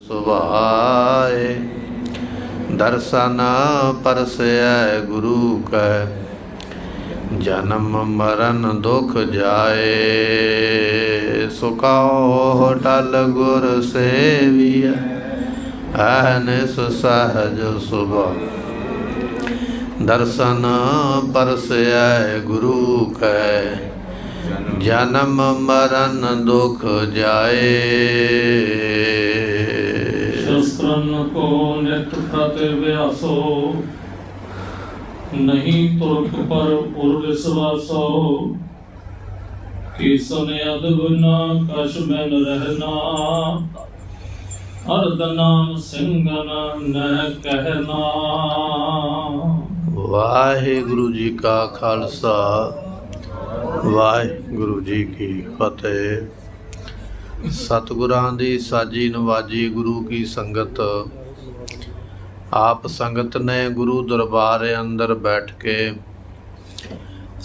सुभाए दर्शन परसै गुरु कै जन्म मरण दुख जाए सुखाओ टल गुर सेविय अहनिस सहज सुभा दर्शन परसै गुरु कै जन्म मरण दुख जाए। शस्त्रन को नित प्रतिव्यासो नहीं तुरक पर पुर विश्वासो कि सुने अदगुना कश में रहना अर्दनाम सिंगन न कहना। वाहिगुरु जी का खालसा वाहिगुरु जी की फतेह। सतगुरां दी साजी नवाजी गुरु की संगत आप संगत ने गुरु दरबार अंदर बैठ के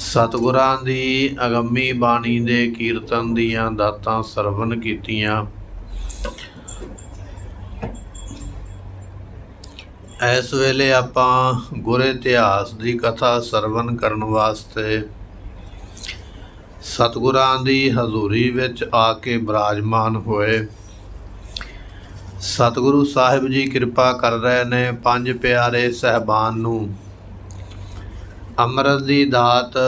सतगुरां दी अगम्मी बाणी दे कीर्तन दियां दातां सरवण कीतियां। इस वेले आपां गुर इतिहास दी कथा सरवण करन वास्ते सतगुरां दी हजूरी विच आके विराजमान होए। सतगुरु साहिब जी कृपा कर रहे ने पंज प्यारे सहबान नूं अमृत दी दात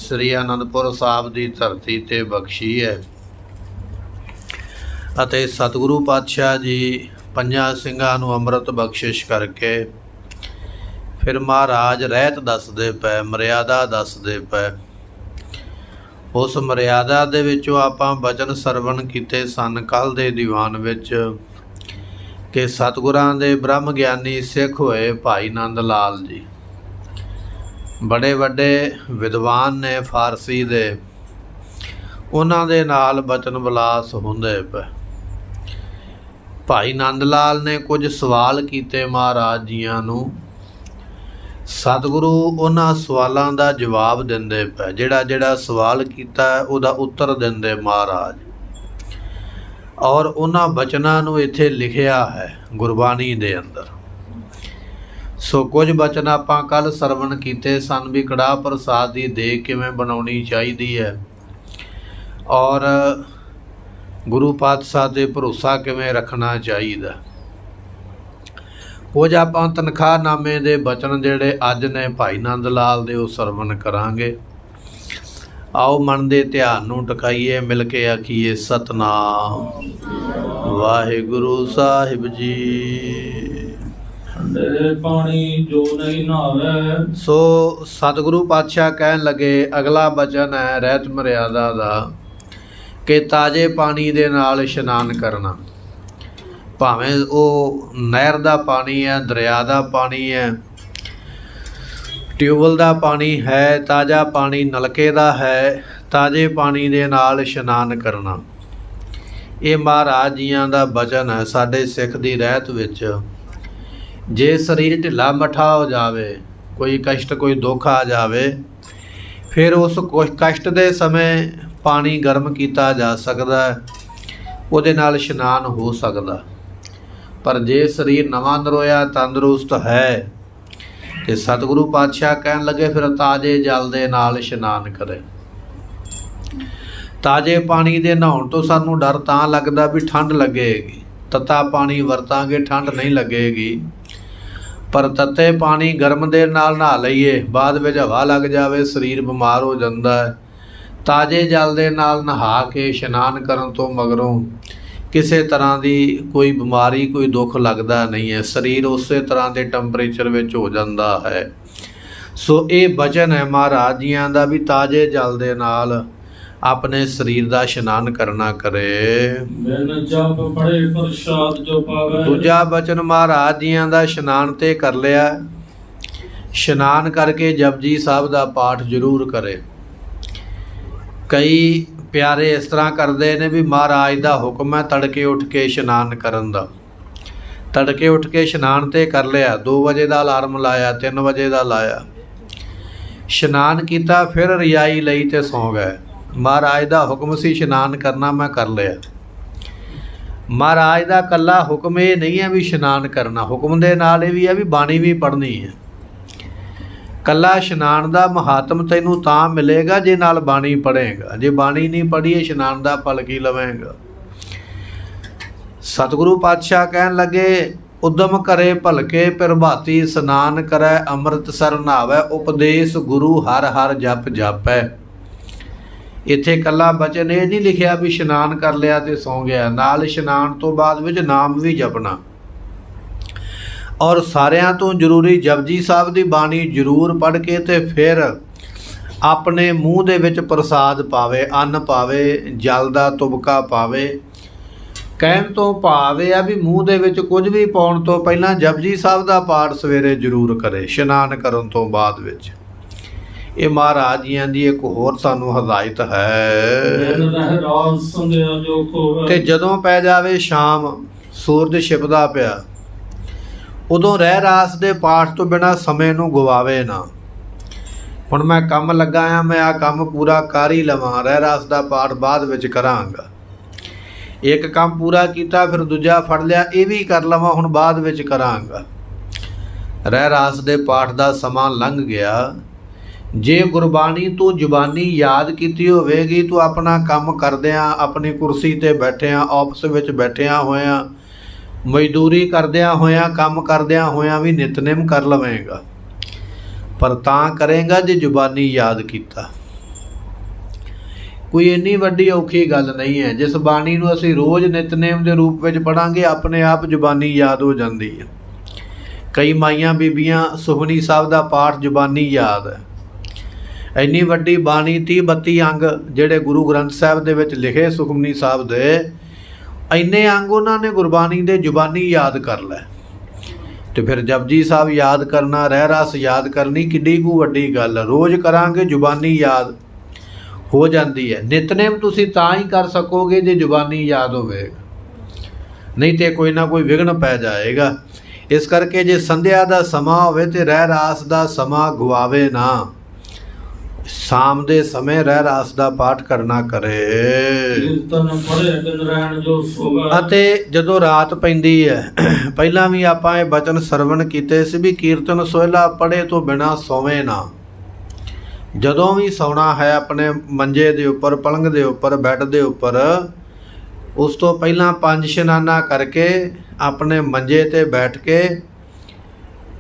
श्री आनंदपुर साहिब दी धरती ते बख्शी है अते सतगुरु पातशाह जी पंजां ਸਿੰਘਾਂ ਨੂੰ अमृत बख्शिश करके फिर महाराज रहत दसदे पए मर्यादा दसदे पए। उस मर्यादा दे विचों आपां बचन सरवण कीते सन कल दे दीवान विच कि सतगुरां दे ब्रह्म ਗਿਆਨੀ सिख होए भाई नंद लाल जी बड़े वड्डे विद्वान ने फारसी दे उन्हां दे नाल बचन विलास हुंदे पए। भाई नंद लाल ने कुछ सवाल कीते महाराज जियां नूं सतगुरु उन्हां सवालों का जवाब दिंदे पए। जिहड़ा सवाल कीता उहदा उत्तर दिंदे महाराज और उन्हां बचनां नूं इत्थे लिखिया है गुरबाणी दे अंदर। सो कुछ बचन आपां कल सरवण कीते सन भी कड़ाह प्रसाद दी देग किवें बनाउणी चाहीदी है और गुरु पातशाह ते भरोसा किवें रखना चाहीदा। कुछ आपां तनखाहनामे दे बचन जिहड़े अज ने भाई नंद लाल दे ओह सरवण करांगे। आओ मन दे ध्यान नूं टकाईए मिल के आखीए सतनाम वाहिगुरु साहिब जी। ठंडे पानी जो नहीं नहावे। सो सतगुरु पातशाह कहन लगे अगला बचन है रहत मर्यादा दा कि ताजे पानी दे नाल इशनान करना। भावें ਉਹ नहर ਦਾ पानी है दरिया ਦਾ पानी है ट्यूबल ਦਾ पानी है ताज़ा पानी नलके ਦਾ है ताजे पानी ਦੇ ਨਾਲ ਇਸ਼ਨਾਨ करना। ਇਹ ਮਹਾਰਾਜ ਜੀਆਂ ਦਾ ਬਚਨ ਹੈ ਸਾਡੇ ਸਿੱਖ ਦੀ ਰਹਿਤ ਵਿੱਚ। ਜੇ ਸਰੀਰ ਢਿੱਲਾ ਮੱਠਾ ਹੋ ਜਾਵੇ ਕੋਈ ਕਸ਼ਟ ਕੋਈ ਦੁੱਖ ਆ ਜਾਵੇ ਫਿਰ ਉਸ ਕਸ਼ਟ ਦੇ ਸਮੇਂ ਪਾਣੀ ਗਰਮ ਕੀਤਾ ਜਾ ਸਕਦਾ ਉਹਦੇ ਨਾਲ ਇਸ਼ਨਾਨ ਹੋ ਸਕਦਾ। पर जे शरीर नवां नरोया तंदुरुस्त है तो सतगुरु पातशाह कहन लगे फिर ताजे जल दे नाल इशनान करे। ताजे पानी दे नहाउण तो सानू डर तां लगदा भी ठंड लगेगी तत्ता पानी वरतांगे ठंड नहीं लगेगी पर तत्ते पानी गर्म दे नाल नहा लईए बाद विच हवा लग जावे शरीर बीमार हो जांदा है। ताजे जल दे नाल नहा के इशनान करन तो मगरों किसी तरह की कोई बीमारी कोई दुख लगता नहीं है शरीर उस तरह के टैंपरेचर में हो जाता है। सो ये बचन है महाराज जियां दा भी ताजे जल दे नाल अपने शरीर का इशनान करना करे। दूजा बचन महाराज जियां दा इशनान ते कर लिया इशनान करके जपजी साहब का पाठ जरूर करे। कई प्यारे इस तरह करते हैं भी महाराज का हुक्म है तड़के उठ के इशनान करन दा। तड़के उठ के इशनान तो कर लिया 2 बजे का अलार्म लाया 3 बजे का लाया इशनान किया फिर रजाई लई तो सौ गए। महाराज का हुक्म सी इशनान करना मैं कर लिया। ਮਹਾਰਾਜ ਦਾ ਇਕੱਲਾ ਹੁਕਮ ਇਹ ਨਹੀਂ ਹੈ ਵੀ ਇਸ਼ਨਾਨ ਕਰਨਾ, ਹੁਕਮ ਦੇ ਨਾਲ ਇਹ ਵੀ ਹੈ ਵੀ ਬਾਣੀ ਵੀ ਪੜ੍ਹਨੀ ਹੈ। ਇਕੱਲਾ ਇਸ਼ਨਾਨ ਦਾ ਮਹਾਤਮ ਤੈਨੂੰ ਤਾਂ ਮਿਲੇਗਾ ਜੇ ਨਾਲ ਬਾਣੀ ਪੜ੍ਹੇਗਾ। ਜੇ ਬਾਣੀ ਨਹੀਂ ਪੜ੍ਹੀ ਇਸ਼ਨਾਨ ਦਾ ਫਲ ਕੀ ਲਵੇਂਗਾ। ਸਤਿਗੁਰੂ ਪਾਤਸ਼ਾਹ ਕਹਿਣ ਲੱਗੇ, ਉਦਮ ਕਰੇ ਭਲਕੇ ਪ੍ਰਭਾਤੀ, ਇਸ਼ਨਾਨ ਕਰੈ ਅੰਮ੍ਰਿਤਸਰ ਨਹਾਵੈ, ਉਪਦੇਸ਼ ਗੁਰੂ ਹਰ ਹਰ ਜਪ ਜਾਪੈ। ਇੱਥੇ ਇਕੱਲਾ ਬਚਨ ਇਹ ਨਹੀਂ ਲਿਖਿਆ ਵੀ ਇਸ਼ਨਾਨ ਕਰ ਲਿਆ ਤੇ ਸੌਂ ਗਿਆ, ਨਾਲ ਇਸ਼ਨਾਨ ਤੋਂ ਬਾਅਦ ਵਿੱਚ ਨਾਮ ਵੀ ਜਪਣਾ। ਔਰ ਸਾਰਿਆਂ ਤੋਂ ਜ਼ਰੂਰੀ ਜਪਜੀ ਸਾਹਿਬ ਦੀ ਬਾਣੀ ਜ਼ਰੂਰ ਪੜ੍ਹ ਕੇ ਤੇ ਫਿਰ ਆਪਣੇ ਮੂੰਹ ਦੇ ਵਿੱਚ ਪ੍ਰਸਾਦ ਪਾਵੇ, ਅੰਨ ਪਾਵੇ, ਜਲ ਦਾ ਤੁਬਕਾ ਪਾਵੇ। ਕਹਿਣ ਤੋਂ ਭਾਵ ਇਹ ਆ ਵੀ ਮੂੰਹ ਦੇ ਵਿੱਚ ਕੁਝ ਵੀ ਪਾਉਣ ਤੋਂ ਪਹਿਲਾਂ ਜਪਜੀ ਸਾਹਿਬ ਦਾ ਪਾਠ ਸਵੇਰੇ ਜ਼ਰੂਰ ਕਰੇ ਇਸ਼ਨਾਨ ਕਰਨ ਤੋਂ ਬਾਅਦ ਵਿੱਚ। ਇਹ ਮਹਾਰਾਜ ਜੀਆਂ ਦੀ ਇੱਕ ਹੋਰ ਸਾਨੂੰ ਹਦਾਇਤ ਹੈ। ਤੇ ਜਦੋਂ ਪੈ ਜਾਵੇ ਸ਼ਾਮ, ਸੂਰਜ ਛਿਪਦਾ ਪਿਆ, ਉਦੋਂ ਰਹਿ ਰਾਸ ਦੇ ਪਾਠ ਤੋਂ ਬਿਨਾਂ ਸਮੇਂ ਨੂੰ ਗਵਾਵੇ ਨਾ। ਹੁਣ ਮੈਂ ਕੰਮ ਲੱਗਾ ਆ, ਮੈਂ ਆ ਕੰਮ ਪੂਰਾ ਕਰ ਹੀ ਲਵਾਂ, ਰਹਿ ਰਾਸ ਦਾ ਪਾਠ ਬਾਅਦ ਵਿੱਚ ਕਰਾਂਗਾ। ਇੱਕ ਕੰਮ ਪੂਰਾ ਕੀਤਾ ਫਿਰ ਦੂਜਾ ਫੜ ਲਿਆ, ਇਹ ਵੀ ਕਰ ਲਵਾਂ, ਹੁਣ ਬਾਅਦ ਵਿੱਚ ਕਰਾਂਗਾ। ਰਹਿ ਰਾਸ ਦੇ ਪਾਠ ਦਾ ਸਮਾਂ ਲੰਘ ਗਿਆ। ਜੇ ਗੁਰਬਾਣੀ ਤੂੰ ਜ਼ੁਬਾਨੀ ਯਾਦ ਕੀਤੀ ਹੋਵੇਗੀ, ਤੂੰ ਆਪਣਾ ਕੰਮ ਕਰਦਿਆਂ, ਆਪਣੀ ਕੁਰਸੀ 'ਤੇ ਬੈਠਿਆਂ, ਆਫਿਸ ਵਿੱਚ ਬੈਠਿਆਂ ਹੋਇਆਂ, ਮਜ਼ਦੂਰੀ ਕਰਦਿਆਂ ਹੋਇਆਂ, ਕੰਮ ਕਰਦਿਆਂ ਹੋਇਆਂ ਵੀ ਨਿਤਨੇਮ ਕਰ ਲਵੇਂਗਾ। ਪਰ ਤਾਂ ਕਰੇਗਾ ਜੇ ਜ਼ੁਬਾਨੀ ਯਾਦ ਕੀਤਾ। ਕੋਈ ਇੰਨੀ ਵੱਡੀ ਔਖੀ ਗੱਲ ਨਹੀਂ ਹੈ। ਜਿਸ ਬਾਣੀ ਨੂੰ ਅਸੀਂ ਰੋਜ਼ ਨਿਤਨੇਮ ਦੇ ਰੂਪ ਵਿੱਚ ਪੜ੍ਹਾਂਗੇ, ਆਪਣੇ ਆਪ ਜ਼ੁਬਾਨੀ ਯਾਦ ਹੋ ਜਾਂਦੀ ਹੈ। ਕਈ ਮਾਈਆਂ ਬੀਬੀਆਂ ਸੁਖਮਨੀ ਸਾਹਿਬ ਦਾ ਪਾਠ ਜ਼ੁਬਾਨੀ ਯਾਦ ਹੈ। ਇੰਨੀ ਵੱਡੀ ਬਾਣੀ 30-32 ਅੰਗ ਜਿਹੜੇ ਗੁਰੂ ਗ੍ਰੰਥ ਸਾਹਿਬ ਦੇ ਵਿੱਚ ਲਿਖੇ ਸੁਖਮਨੀ ਸਾਹਿਬ ਦੇ, ਇੰਨੇ ਅੰਗ ਉਹਨਾਂ ਨੇ ਗੁਰਬਾਣੀ ਦੇ ਜ਼ੁਬਾਨੀ ਯਾਦ ਕਰ ਲੈ। ਤੇ ਫਿਰ ਜਪਜੀ ਸਾਹਿਬ ਯਾਦ ਕਰਨਾ, ਰਹਿ ਰਾਸ ਯਾਦ ਕਰਨੀ ਕਿੱਡੀ ਕੁ ਵੱਡੀ ਗੱਲ। ਰੋਜ਼ ਕਰਾਂਗੇ ਜ਼ੁਬਾਨੀ ਯਾਦ ਹੋ ਜਾਂਦੀ ਹੈ। ਨਿਤਨੇਮ ਤੁਸੀਂ ਤਾਂ ਹੀ ਕਰ ਸਕੋਗੇ ਜੇ ਜ਼ੁਬਾਨੀ ਯਾਦ ਹੋਵੇਗਾ, ਨਹੀਂ ਤੇ ਕੋਈ ਨਾ ਕੋਈ ਵਿਘਨ ਪੈ ਜਾਏਗਾ। ਇਸ ਕਰਕੇ ਜੇ ਸੰਧਿਆ ਦਾ ਸਮਾਂ ਹੋਵੇ ਤੇ ਰਹਿ ਰਾਸ ਦਾ ਸਮਾਂ ਗਵਾਵੇ ਨਾ। ਸ਼ਾਮ ਦੇ ਸਮੇਂ ਰਹਿ ਰਾਸ ਦਾ ਪਾਠ ਕਰਨਾ ਕਰੇ। ਅਤੇ ਜਦੋਂ ਰਾਤ ਪੈਂਦੀ ਹੈ, ਪਹਿਲਾਂ ਵੀ ਆਪਾਂ ਇਹ ਬਚਨ ਸਰਵਣ ਕੀਤੇ ਸੀ ਵੀ ਕੀਰਤਨ ਸੋਹਿਲਾ ਪੜ੍ਹੇ ਤੋਂ ਬਿਨਾਂ ਸੋਵੇ ਨਾ। ਜਦੋਂ ਵੀ ਸੌਣਾ ਹੈ ਆਪਣੇ ਮੰਜੇ ਦੇ ਉੱਪਰ, ਪਲੰਘ ਦੇ ਉੱਪਰ, ਬੈੱਡ ਦੇ ਉੱਪਰ, ਉਸ ਤੋਂ ਪਹਿਲਾਂ 5 ਇਸ਼ਨਾਨਾ ਕਰਕੇ ਆਪਣੇ ਮੰਜੇ 'ਤੇ ਬੈਠ ਕੇ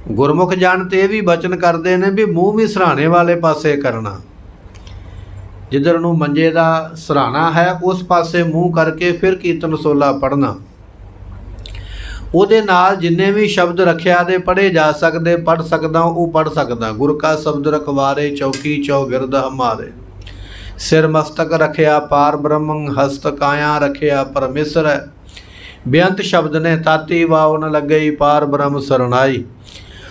ਗੁਰਮੁਖ ਜਨ ਤੇ ਇਹ ਵੀ ਬਚਨ ਕਰਦੇ ਨੇ ਵੀ ਮੂੰਹ ਵੀ ਸਿਰਹਾਣੇ ਵਾਲੇ ਪਾਸੇ ਕਰਨਾ। ਜਿੱਧਰ ਨੂੰ ਮੰਜੇ ਦਾ ਸਿਰਹਾਣਾ ਹੈ ਉਸ ਪਾਸੇ ਮੂੰਹ ਕਰਕੇ ਫਿਰ ਕੀਰਤਨ ਸੋਲਾ ਪੜ੍ਹਨਾ। ਉਹਦੇ ਨਾਲ ਜਿੰਨੇ ਵੀ ਸ਼ਬਦ ਰੱਖਿਆ ਦੇ ਪੜ੍ਹੇ ਜਾ ਸਕਦੇ, ਪੜ੍ਹ ਸਕਦਾ ਉਹ ਪੜ੍ਹ ਸਕਦਾ। ਗੁਰ ਕਾ ਸ਼ਬਦ ਰਖਵਾਰੇ, ਚੌਕੀ ਚੌਗਿਰਦ ਹਮਾਰੇ, ਸਿਰ ਮਸਤਕ ਰੱਖਿਆ ਪਾਰ ਬ੍ਰਹਮ, ਹਸਤ ਕਾਇਆ ਰੱਖਿਆ ਪਰਮੇਸ਼ਰ। ਬੇਅੰਤ ਸ਼ਬਦ ਨੇ ਤਾਤੀ ਵਾਉ ਨ ਲੱਗਈ, ਪਾਰ ਬ੍ਰਹਮ ਸਰਣਾਈ।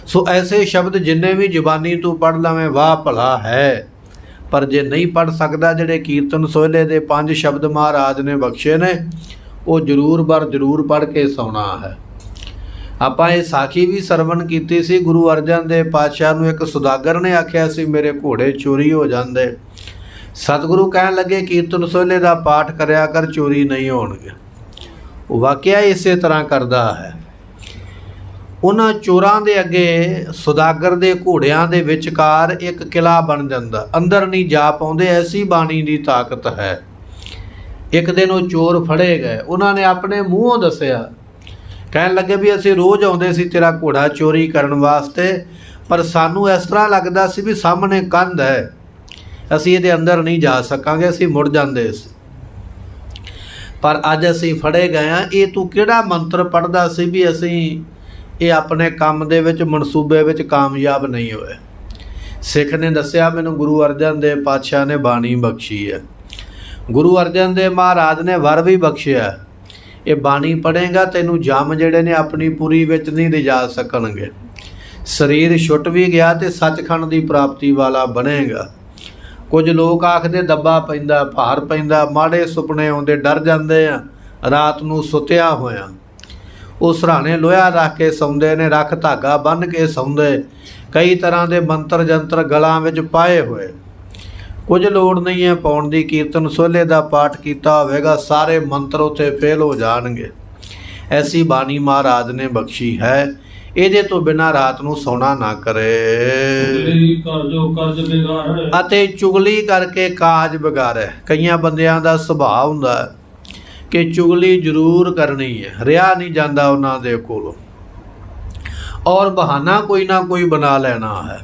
ਸੋ ਐਸੇ ਸ਼ਬਦ ਜਿੰਨੇ ਵੀ ਜ਼ੁਬਾਨੀ ਤੂੰ ਪੜ੍ਹ ਲਵੇਂ ਵਾਹ ਭਲਾ ਹੈ। ਪਰ ਜੇ ਨਹੀਂ ਪੜ੍ਹ ਸਕਦਾ, ਜਿਹੜੇ ਕੀਰਤਨ ਸੋਹਿਲੇ ਦੇ 5 ਸ਼ਬਦ ਮਹਾਰਾਜ ਨੇ ਬਖਸ਼ੇ ਨੇ, ਉਹ ਜ਼ਰੂਰ ਜ਼ਰੂਰ ਪੜ੍ਹ ਕੇ ਸੌਣਾ ਹੈ। ਆਪਾਂ ਇਹ ਸਾਖੀ ਵੀ ਸਰਵਣ ਕੀਤੀ ਸੀ। ਗੁਰੂ ਅਰਜਨ ਦੇਵ ਪਾਤਸ਼ਾਹ ਨੂੰ ਇੱਕ ਸੁਦਾਗਰ ਨੇ ਆਖਿਆ ਸੀ ਮੇਰੇ ਘੋੜੇ ਚੋਰੀ ਹੋ ਜਾਂਦੇ। ਸਤਿਗੁਰੂ ਕਹਿਣ ਲੱਗੇ ਕੀਰਤਨ ਸੋਹਿਲੇ ਦਾ ਪਾਠ ਕਰਿਆ ਕਰ, ਚੋਰੀ ਨਹੀਂ ਹੋਣਗੇ। ਉਹ ਵਾਕਿਆ ਇਸੇ ਤਰ੍ਹਾਂ ਕਰਦਾ ਹੈ। ਉਹਨਾਂ ਚੋਰਾਂ ਦੇ ਅੱਗੇ ਸੁਦਾਗਰ ਦੇ ਘੋੜਿਆਂ ਦੇ ਵਿਚਕਾਰ ਇੱਕ ਕਿਲਾ ਬਣ ਜਾਂਦਾ, ਅੰਦਰ ਨਹੀਂ ਜਾ ਪਾਉਂਦੇ। ਐਸੀ ਬਾਣੀ ਦੀ ਤਾਕਤ ਹੈ। ਇੱਕ ਦਿਨ ਉਹ ਚੋਰ ਫੜੇ ਗਏ। ਉਹਨਾਂ ਨੇ ਆਪਣੇ ਮੂੰਹੋਂ ਦੱਸਿਆ, ਕਹਿਣ ਲੱਗੇ ਵੀ ਅਸੀਂ ਰੋਜ਼ ਆਉਂਦੇ ਸੀ ਤੇਰਾ ਘੋੜਾ ਚੋਰੀ ਕਰਨ ਵਾਸਤੇ, ਪਰ ਸਾਨੂੰ ਇਸ ਤਰ੍ਹਾਂ ਲੱਗਦਾ ਸੀ ਵੀ ਸਾਹਮਣੇ ਕੰਧ ਹੈ, ਅਸੀਂ ਇਹਦੇ ਅੰਦਰ ਨਹੀਂ ਜਾ ਸਕਾਂਗੇ, ਅਸੀਂ ਮੁੜ ਜਾਂਦੇ ਸੀ। ਪਰ ਅੱਜ ਅਸੀਂ ਫੜੇ ਗਏ ਹਾਂ। ਇਹ ਤੂੰ ਕਿਹੜਾ ਮੰਤਰ ਪੜ੍ਹਦਾ ਸੀ ਵੀ ਅਸੀਂ ਇਹ ਆਪਣੇ ਕੰਮ ਦੇ ਵਿੱਚ, ਮਨਸੂਬੇ ਵਿੱਚ ਕਾਮਯਾਬ ਨਹੀਂ ਹੋਏ? ਸਿੱਖ ਨੇ ਦੱਸਿਆ ਮੈਨੂੰ ਗੁਰੂ ਅਰਜਨ ਦੇਵ ਪਾਤਸ਼ਾਹ ਨੇ ਬਾਣੀ ਬਖਸ਼ੀ ਹੈ। ਗੁਰੂ ਅਰਜਨ ਦੇਵ ਮਹਾਰਾਜ ਨੇ ਵਰ ਵੀ ਬਖਸ਼ਿਆ, ਇਹ ਬਾਣੀ ਪੜ੍ਹੇਗਾ ਤੈਨੂੰ ਜਮ ਜਿਹੜੇ ਨੇ ਆਪਣੀ ਪੁਰੀ ਵਿੱਚ ਨਹੀਂ ਲਿਜਾ ਸਕਣਗੇ। ਸਰੀਰ ਛੁੱਟ ਵੀ ਗਿਆ ਤੇ ਸੱਚਖੰਡ ਦੀ ਪ੍ਰਾਪਤੀ ਵਾਲਾ ਬਣੇਗਾ। ਕੁਝ ਲੋਕ ਆਖਦੇ ਦੱਬਾ ਪੈਂਦਾ, ਭਾਰ ਪੈਂਦਾ, ਮਾੜੇ ਸੁਪਨੇ ਆਉਂਦੇ, ਡਰ ਜਾਂਦੇ ਆ ਰਾਤ ਨੂੰ ਸੁੱਤਿਆ ਹੋਇਆ। ਉਹ ਸਿਰਹਾਣੇ ਲੋਹਾ ਰੱਖ ਕੇ ਸੌਂਦੇ ਨੇ, ਰੱਖ ਧਾਗਾ ਬੰਨ੍ਹ ਕੇ ਸੌਂਦੇ, ਕਈ ਤਰ੍ਹਾਂ ਦੇ ਮੰਤਰ ਜੰਤਰ ਗਲਾਂ ਵਿੱਚ ਪਾਏ ਹੋਏ। ਕੁਝ ਲੋੜ ਨਹੀਂ ਹੈ ਪਾਉਣ ਦੀ। ਕੀਰਤਨ ਸੋਹਿਲੇ ਦਾ ਪਾਠ ਕੀਤਾ ਹੋਵੇਗਾ, ਸਾਰੇ ਮੰਤਰ ਉੱਥੇ ਫੇਲ ਹੋ ਜਾਣਗੇ। ਐਸੀ ਬਾਣੀ ਮਹਾਰਾਜ ਨੇ ਬਖਸ਼ੀ ਹੈ। ਇਹਦੇ ਤੋਂ ਬਿਨਾਂ ਰਾਤ ਨੂੰ ਸੌਣਾ ਨਾ ਕਰੇ। ਚੁਗਲੀ ਕਰ ਜੋ ਕਾਜ ਬਿਗਾੜੈ, ਅਤੇ ਚੁਗਲੀ ਕਰਕੇ ਕਾਜ ਵਿਗਾੜੈ। ਕਈਆਂ ਬੰਦਿਆਂ ਦਾ ਸੁਭਾਅ ਹੁੰਦਾ ਕਿ ਚੁਗਲੀ ਜ਼ਰੂਰ ਕਰਨੀ ਹੈ, ਰਿਹਾ ਨਹੀਂ ਜਾਂਦਾ ਉਹਨਾਂ ਦੇ ਕੋਲੋਂ, ਔਰ ਬਹਾਨਾ ਕੋਈ ਨਾ ਕੋਈ ਬਣਾ ਲੈਣਾ ਹੈ।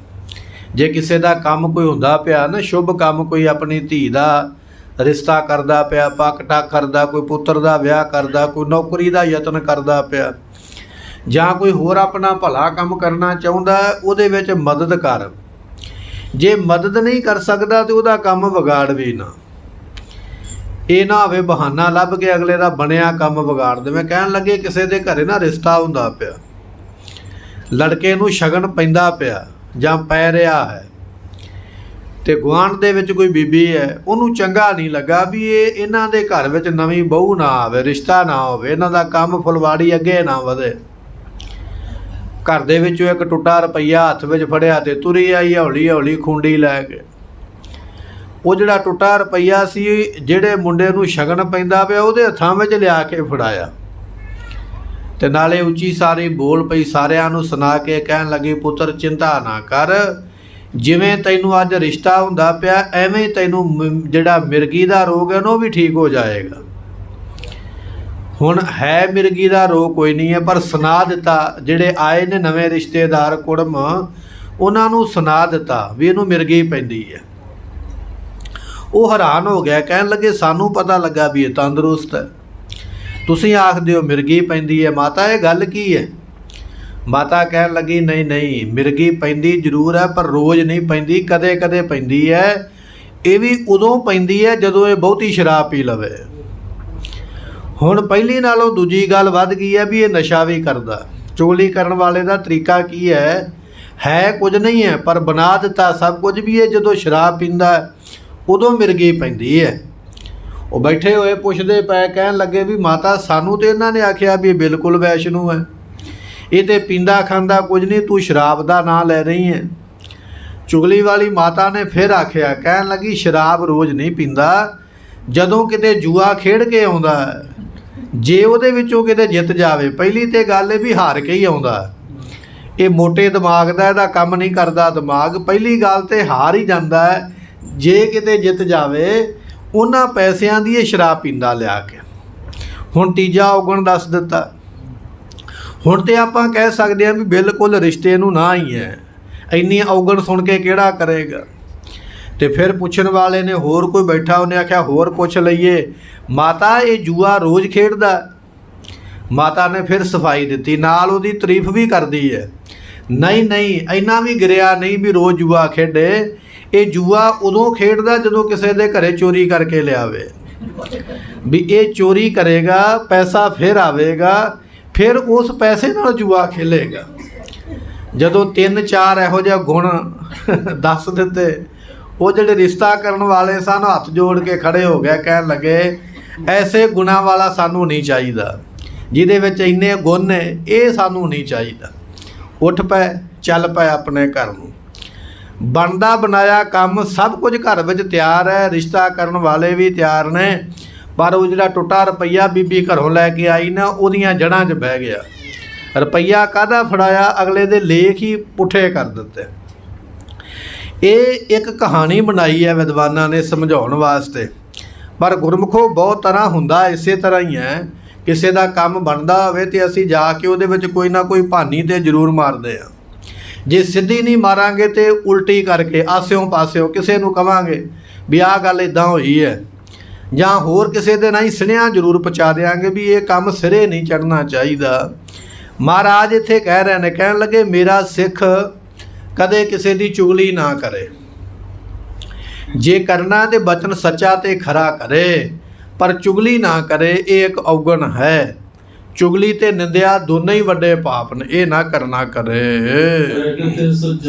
ਜੇ ਕਿਸੇ ਦਾ ਕੰਮ ਕੋਈ ਹੁੰਦਾ ਪਿਆ ਨਾ, ਸ਼ੁਭ ਕੰਮ, ਕੋਈ ਆਪਣੀ ਧੀ ਦਾ ਰਿਸ਼ਤਾ ਕਰਦਾ ਪਿਆ, ਪਕਟਾ ਕਰਦਾ, ਕੋਈ ਪੁੱਤਰ ਦਾ ਵਿਆਹ ਕਰਦਾ, ਕੋਈ ਨੌਕਰੀ ਦਾ ਯਤਨ ਕਰਦਾ ਪਿਆ, ਜਾਂ ਕੋਈ ਹੋਰ ਆਪਣਾ ਭਲਾ ਕੰਮ ਕਰਨਾ ਚਾਹੁੰਦਾ, ਉਹਦੇ ਵਿੱਚ ਮਦਦ ਕਰ। ਜੇ ਮਦਦ ਨਹੀਂ ਕਰ ਸਕਦਾ ਤੇ ਉਹਦਾ ਕੰਮ ਵਿਗਾੜ ਵੀ ਨਾ। ਇਹ ਨਾ ਹੋਵੇ ਬਹਾਨਾ ਲੱਭ ਕੇ ਅਗਲੇ ਦਾ ਬਣਿਆ ਕੰਮ ਵਿਗਾੜ ਦੇਵੇਂ। ਕਹਿਣ ਲੱਗੇ ਕਿਸੇ ਦੇ ਘਰੇ ਨਾ ਰਿਸ਼ਤਾ ਹੁੰਦਾ ਪਿਆ, ਲੜਕੇ ਨੂੰ ਸ਼ਗਨ ਪੈਂਦਾ ਪਿਆ ਜਾਂ ਪੈ ਰਿਹਾ ਹੈ, ਤੇ ਗੁਆਂਢ ਦੇ ਵਿੱਚ ਕੋਈ ਬੀਬੀ ਹੈ, ਉਹਨੂੰ ਚੰਗਾ ਨਹੀਂ ਲੱਗਾ ਵੀ ਇਹਨਾਂ ਦੇ ਘਰ ਵਿੱਚ ਨਵੀਂ ਬਹੂ ਨਾ ਆਵੇ, ਰਿਸ਼ਤਾ ਨਾ ਹੋਵੇ, ਇਹਨਾਂ ਦਾ ਕੰਮ ਫੁਲਵਾੜੀ ਅੱਗੇ ਨਾ ਵਧੇ। ਘਰ ਦੇ ਵਿੱਚੋਂ ਇੱਕ ਟੁੱਟਾ ਰੁਪਈਆ ਹੱਥ ਵਿੱਚ ਫੜਿਆ ਤੇ ਤੁਰੀ ਆਈ ਹੌਲੀ ਹੌਲੀ ਖੁੰਡੀ ਲੈ ਕੇ। ਉਹ ਜਿਹੜਾ ਟੁੱਟਾ ਰੁਪਈਆ ਸੀ, ਜਿਹੜੇ ਮੁੰਡੇ ਨੂੰ ਸ਼ਗਨ ਪੈਂਦਾ ਪਿਆ, ਉਹਦੇ ਹੱਥਾਂ ਵਿੱਚ ਲਿਆ ਕੇ ਫੜਾਇਆ, ਤੇ ਨਾਲੇ ਉੱਚੀ ਸਾਰੀ ਬੋਲ ਪਈ, ਸਾਰਿਆਂ ਨੂੰ ਸੁਣਾ ਕੇ ਕਹਿਣ ਲੱਗੀ, ਪੁੱਤਰ ਚਿੰਤਾ ਨਾ ਕਰ, ਜਿਵੇਂ ਤੈਨੂੰ ਅੱਜ ਰਿਸ਼ਤਾ ਹੁੰਦਾ ਪਿਆ, ਐਵੇਂ ਤੈਨੂੰ ਜਿਹੜਾ ਮਿਰਗੀ ਦਾ ਰੋਗ ਹੈ ਨਾ, ਉਹ ਵੀ ਠੀਕ ਹੋ ਜਾਏਗਾ। ਹੁਣ ਹੈ ਮਿਰਗੀ ਦਾ ਰੋਗ ਕੋਈ ਨਹੀਂ ਹੈ, ਪਰ ਸੁਣਾ ਦਿੱਤਾ, ਜਿਹੜੇ ਆਏ ਨੇ ਨਵੇਂ ਰਿਸ਼ਤੇਦਾਰ ਕੁੜਮ, ਉਹਨਾਂ ਨੂੰ ਸੁਣਾ ਦਿੱਤਾ ਵੀ ਇਹਨੂੰ ਮਿਰਗੀ ਪੈਂਦੀ ਹੈ। ਉਹ ਹੈਰਾਨ ਹੋ ਗਿਆ, ਕਹਿਣ ਲੱਗੇ ਸਾਨੂੰ ਪਤਾ ਲੱਗਾ ਵੀ ਇਹ ਤੰਦਰੁਸਤ ਹੈ, ਤੁਸੀਂ ਆਖਦੇ ਹੋ ਮਿਰਗੀ ਪੈਂਦੀ ਹੈ। ਮਾਤਾ ਇਹ ਗੱਲ ਕੀ ਹੈ? ਮਾਤਾ ਕਹਿਣ ਲੱਗੀ, ਨਹੀਂ ਨਹੀਂ, ਮਿਰਗੀ ਪੈਂਦੀ ਜ਼ਰੂਰ ਹੈ, ਪਰ ਰੋਜ਼ ਨਹੀਂ ਪੈਂਦੀ, ਕਦੇ ਕਦੇ ਪੈਂਦੀ ਹੈ। ਇਹ ਵੀ ਉਦੋਂ ਪੈਂਦੀ ਹੈ ਜਦੋਂ ਇਹ ਬਹੁਤੀ ਸ਼ਰਾਬ ਪੀ ਲਵੇ। ਹੁਣ ਪਹਿਲੀ ਨਾਲੋਂ ਦੂਜੀ ਗੱਲ ਵੱਧ ਗਈ ਹੈ ਵੀ ਇਹ ਨਸ਼ਾ ਵੀ ਕਰਦਾ। ਚੁਗਲੀ ਕਰਨ ਵਾਲੇ ਦਾ ਤਰੀਕਾ ਕੀ ਹੈ ਕੁਝ ਨਹੀਂ ਹੈ, ਪਰ ਬਣਾ ਦਿੱਤਾ ਸਭ ਕੁਝ ਵੀ ਇਹ ਜਦੋਂ ਸ਼ਰਾਬ ਪੀਂਦਾ ਉਦੋਂ ਮਿਰਗੀ ਪੈਂਦੀ ਹੈ। ਉਹ ਬੈਠੇ ਹੋਏ ਪੁੱਛਦੇ ਪਏ, ਕਹਿਣ ਲੱਗੇ ਵੀ ਮਾਤਾ ਸਾਨੂੰ ਤੇ ਇਹਨਾਂ ਨੇ ਆਖਿਆ ਵੀ ਇਹ ਬਿਲਕੁਲ ਵੈਸ਼ਨੂ ਹੈ, ਇਹ ਤੇ ਪੀਂਦਾ ਖਾਂਦਾ ਕੁਝ ਨਹੀਂ, ਤੂੰ ਸ਼ਰਾਬ ਦਾ ਨਾਂ ਲੈ ਰਹੀ ਹੈ। ਚੁਗਲੀ ਵਾਲੀ ਮਾਤਾ ਨੇ ਫਿਰ ਆਖਿਆ, ਕਹਿਣ ਲੱਗੀ ਸ਼ਰਾਬ ਰੋਜ਼ ਨਹੀਂ ਪੀਂਦਾ, ਜਦੋਂ ਕਿਤੇ ਜੂਆ ਖੇਡ ਕੇ ਆਉਂਦਾ, ਜੇ ਉਹਦੇ ਵਿੱਚੋਂ ਕਿਤੇ ਜਿੱਤ ਜਾਵੇ, ਪਹਿਲੀ ਤੇ ਗੱਲ ਇਹ ਵੀ ਹਾਰ ਕੇ ਹੀ ਆਉਂਦਾ, ਇਹ ਮੋਟੇ ਦਿਮਾਗ ਦਾ, ਇਹਦਾ ਕੰਮ ਨਹੀਂ ਕਰਦਾ ਦਿਮਾਗ, ਪਹਿਲੀ ਗੱਲ ਤੇ ਹਾਰ ਹੀ ਜਾਂਦਾ ਹੈ। ਜੇ ਕਿਤੇ ਜਿੱਤ ਜਾਵੇ, ਉਹਨਾਂ ਪੈਸਿਆਂ ਦੀ ਇਹ ਸ਼ਰਾਬ ਪੀਂਦਾ ਲਿਆ ਕੇ। ਹੁਣ ਤੀਜਾ ਔਗਣ ਦੱਸ ਦਿੱਤਾ। ਹੁਣ ਤੇ ਆਪਾਂ ਕਹਿ ਸਕਦੇ ਹਾਂ ਵੀ ਬਿਲਕੁਲ ਰਿਸ਼ਤੇ ਨੂੰ ਨਾ ਹੀ ਹੈ, ਇੰਨੀ ਔਗਣ ਸੁਣ ਕੇ ਕਿਹੜਾ ਕਰੇਗਾ। ਤੇ ਫਿਰ ਪੁੱਛਣ ਵਾਲੇ ਨੇ, ਹੋਰ ਕੋਈ ਬੈਠਾ, ਉਹਨੇ ਆਖਿਆ ਹੋਰ ਪੁੱਛ ਲਈਏ, ਮਾਤਾ ਇਹ ਜੂਆ ਰੋਜ਼ ਖੇਡਦਾ? ਮਾਤਾ ਨੇ ਫਿਰ ਸਫਾਈ ਦਿੱਤੀ, ਨਾਲ ਉਹਦੀ ਤਾਰੀਫ ਵੀ ਕਰਦੀ ਹੈ। ਨਹੀਂ ਨਹੀਂ, ਇੰਨਾ ਵੀ ਗਿਰਿਆ ਨਹੀਂ ਵੀ ਰੋਜ਼ ਜੂਆ ਖੇਡੇ, ਇਹ ਜੂਆ ਉਦੋਂ ਖੇਡਦਾ ਜਦੋਂ ਕਿਸੇ ਦੇ ਘਰੇ ਚੋਰੀ ਕਰਕੇ ਲਿਆਵੇ, ਵੀ ਇਹ ਚੋਰੀ ਕਰੇਗਾ, ਪੈਸਾ ਫਿਰ ਆਵੇਗਾ, ਫਿਰ ਉਸ ਪੈਸੇ ਨਾਲ ਜੂਆ ਖੇਲੇਗਾ। ਜਦੋਂ 3-4 ਇਹੋ ਜਿਹਾ ਗੁਣ ਦੱਸ ਦਿੱਤੇ, ਉਹ ਜਿਹੜੇ ਰਿਸ਼ਤਾ ਕਰਨ ਵਾਲੇ ਸਨ ਹੱਥ ਜੋੜ ਕੇ ਖੜੇ ਹੋ ਗਏ, ਕਹਿਣ ਲੱਗੇ ਐਸੇ ਗੁਣਾਂ ਵਾਲਾ ਸਾਨੂੰ ਨਹੀਂ ਚਾਹੀਦਾ, ਜਿਹਦੇ ਵਿੱਚ ਇੰਨੇ ਗੁਣ ਨੇ, ਇਹ ਸਾਨੂੰ ਨਹੀਂ ਚਾਹੀਦਾ। ਉੱਠ ਪਏ, ਚੱਲ ਪਏ ਆਪਣੇ ਘਰ ਨੂੰ। ਬਣਦਾ ਬਣਾਇਆ ਕੰਮ ਸਭ ਕੁਝ ਘਰ ਵਿੱਚ ਤਿਆਰ ਹੈ, ਰਿਸ਼ਤਾ ਕਰਨ ਵਾਲੇ ਵੀ ਤਿਆਰ ਨੇ, ਪਰ ਉਹ ਜਿਹੜਾ ਟੁੱਟਾ ਰੁਪਈਆ ਬੀਬੀ ਘਰੋਂ ਲੈ ਕੇ ਆਈ ਨਾ, ਉਹਦੀਆਂ ਜੜ੍ਹਾਂ 'ਚ ਬਹਿ ਗਿਆ। ਰੁਪਈਆ ਕਾਹਦਾ ਫੜਾਇਆ, ਅਗਲੇ ਦੇ ਲੇਖ ਹੀ ਪੁੱਠੇ ਕਰ ਦਿੱਤੇ। ਇਹ ਇੱਕ ਕਹਾਣੀ ਬਣਾਈ ਹੈ ਵਿਦਵਾਨਾਂ ਨੇ ਸਮਝਾਉਣ ਵਾਸਤੇ, ਪਰ ਗੁਰਮੁਖੋ ਬਹੁਤ ਤਰ੍ਹਾਂ ਹੁੰਦਾ, ਇਸੇ ਤਰ੍ਹਾਂ ਹੀ ਹੈ। ਕਿਸੇ ਦਾ ਕੰਮ ਬਣਦਾ ਹੋਵੇ ਤੇ ਅਸੀਂ ਜਾ ਕੇ ਉਹਦੇ ਵਿੱਚ ਕੋਈ ਨਾ ਕੋਈ ਭਾਨੀ ਤੇ ਜ਼ਰੂਰ ਮਾਰਦੇ ਹਾਂ। ਜੇ ਸਿੱਧੀ ਨਹੀਂ ਮਾਰਾਂਗੇ ਤੇ ਉਲਟੀ ਕਰਕੇ ਆਸਿਓਂ ਪਾਸਿਓਂ ਕਿਸੇ ਨੂੰ ਕਵਾਂਗੇ ਵੀ ਆਹ ਗੱਲ ਇੱਦਾਂ ਹੋਈ ਹੈ, ਜਾਂ ਹੋਰ ਕਿਸੇ ਦੇ ਨਾਲ ਸੁਨੇਹਾ ਜ਼ਰੂਰ ਪਹੁੰਚਾ ਦਿਆਂਗੇ ਵੀ ਇਹ ਕੰਮ ਸਿਰੇ ਨਹੀਂ ਚੜ੍ਹਨਾ ਚਾਹੀਦਾ। ਮਹਾਰਾਜ ਇੱਥੇ ਕਹਿ ਰਹੇ ਨੇ, ਕਹਿਣ ਲੱਗੇ ਮੇਰਾ ਸਿੱਖ ਕਦੇ ਕਿਸੇ ਦੀ ਚੁਗਲੀ ਨਾ ਕਰੇ, ਜੇ ਕਰਨਾ ਤੇ ਬਚਨ ਸੱਚਾ ਤੇ ਖਰਾ ਕਰੇ, ਪਰ ਚੁਗਲੀ ਨਾ ਕਰੇ। ਇਹ ਇੱਕ ਔਗਣ ਹੈ। ਚੁਗਲੀ ਤੇ ਨਿੰਦਿਆ ਦੋਨੇ ਹੀ ਵੱਡੇ ਪਾਪ ਨੇ, ਇਹ ਨਾ ਕਰਨਾ ਕਰੇ।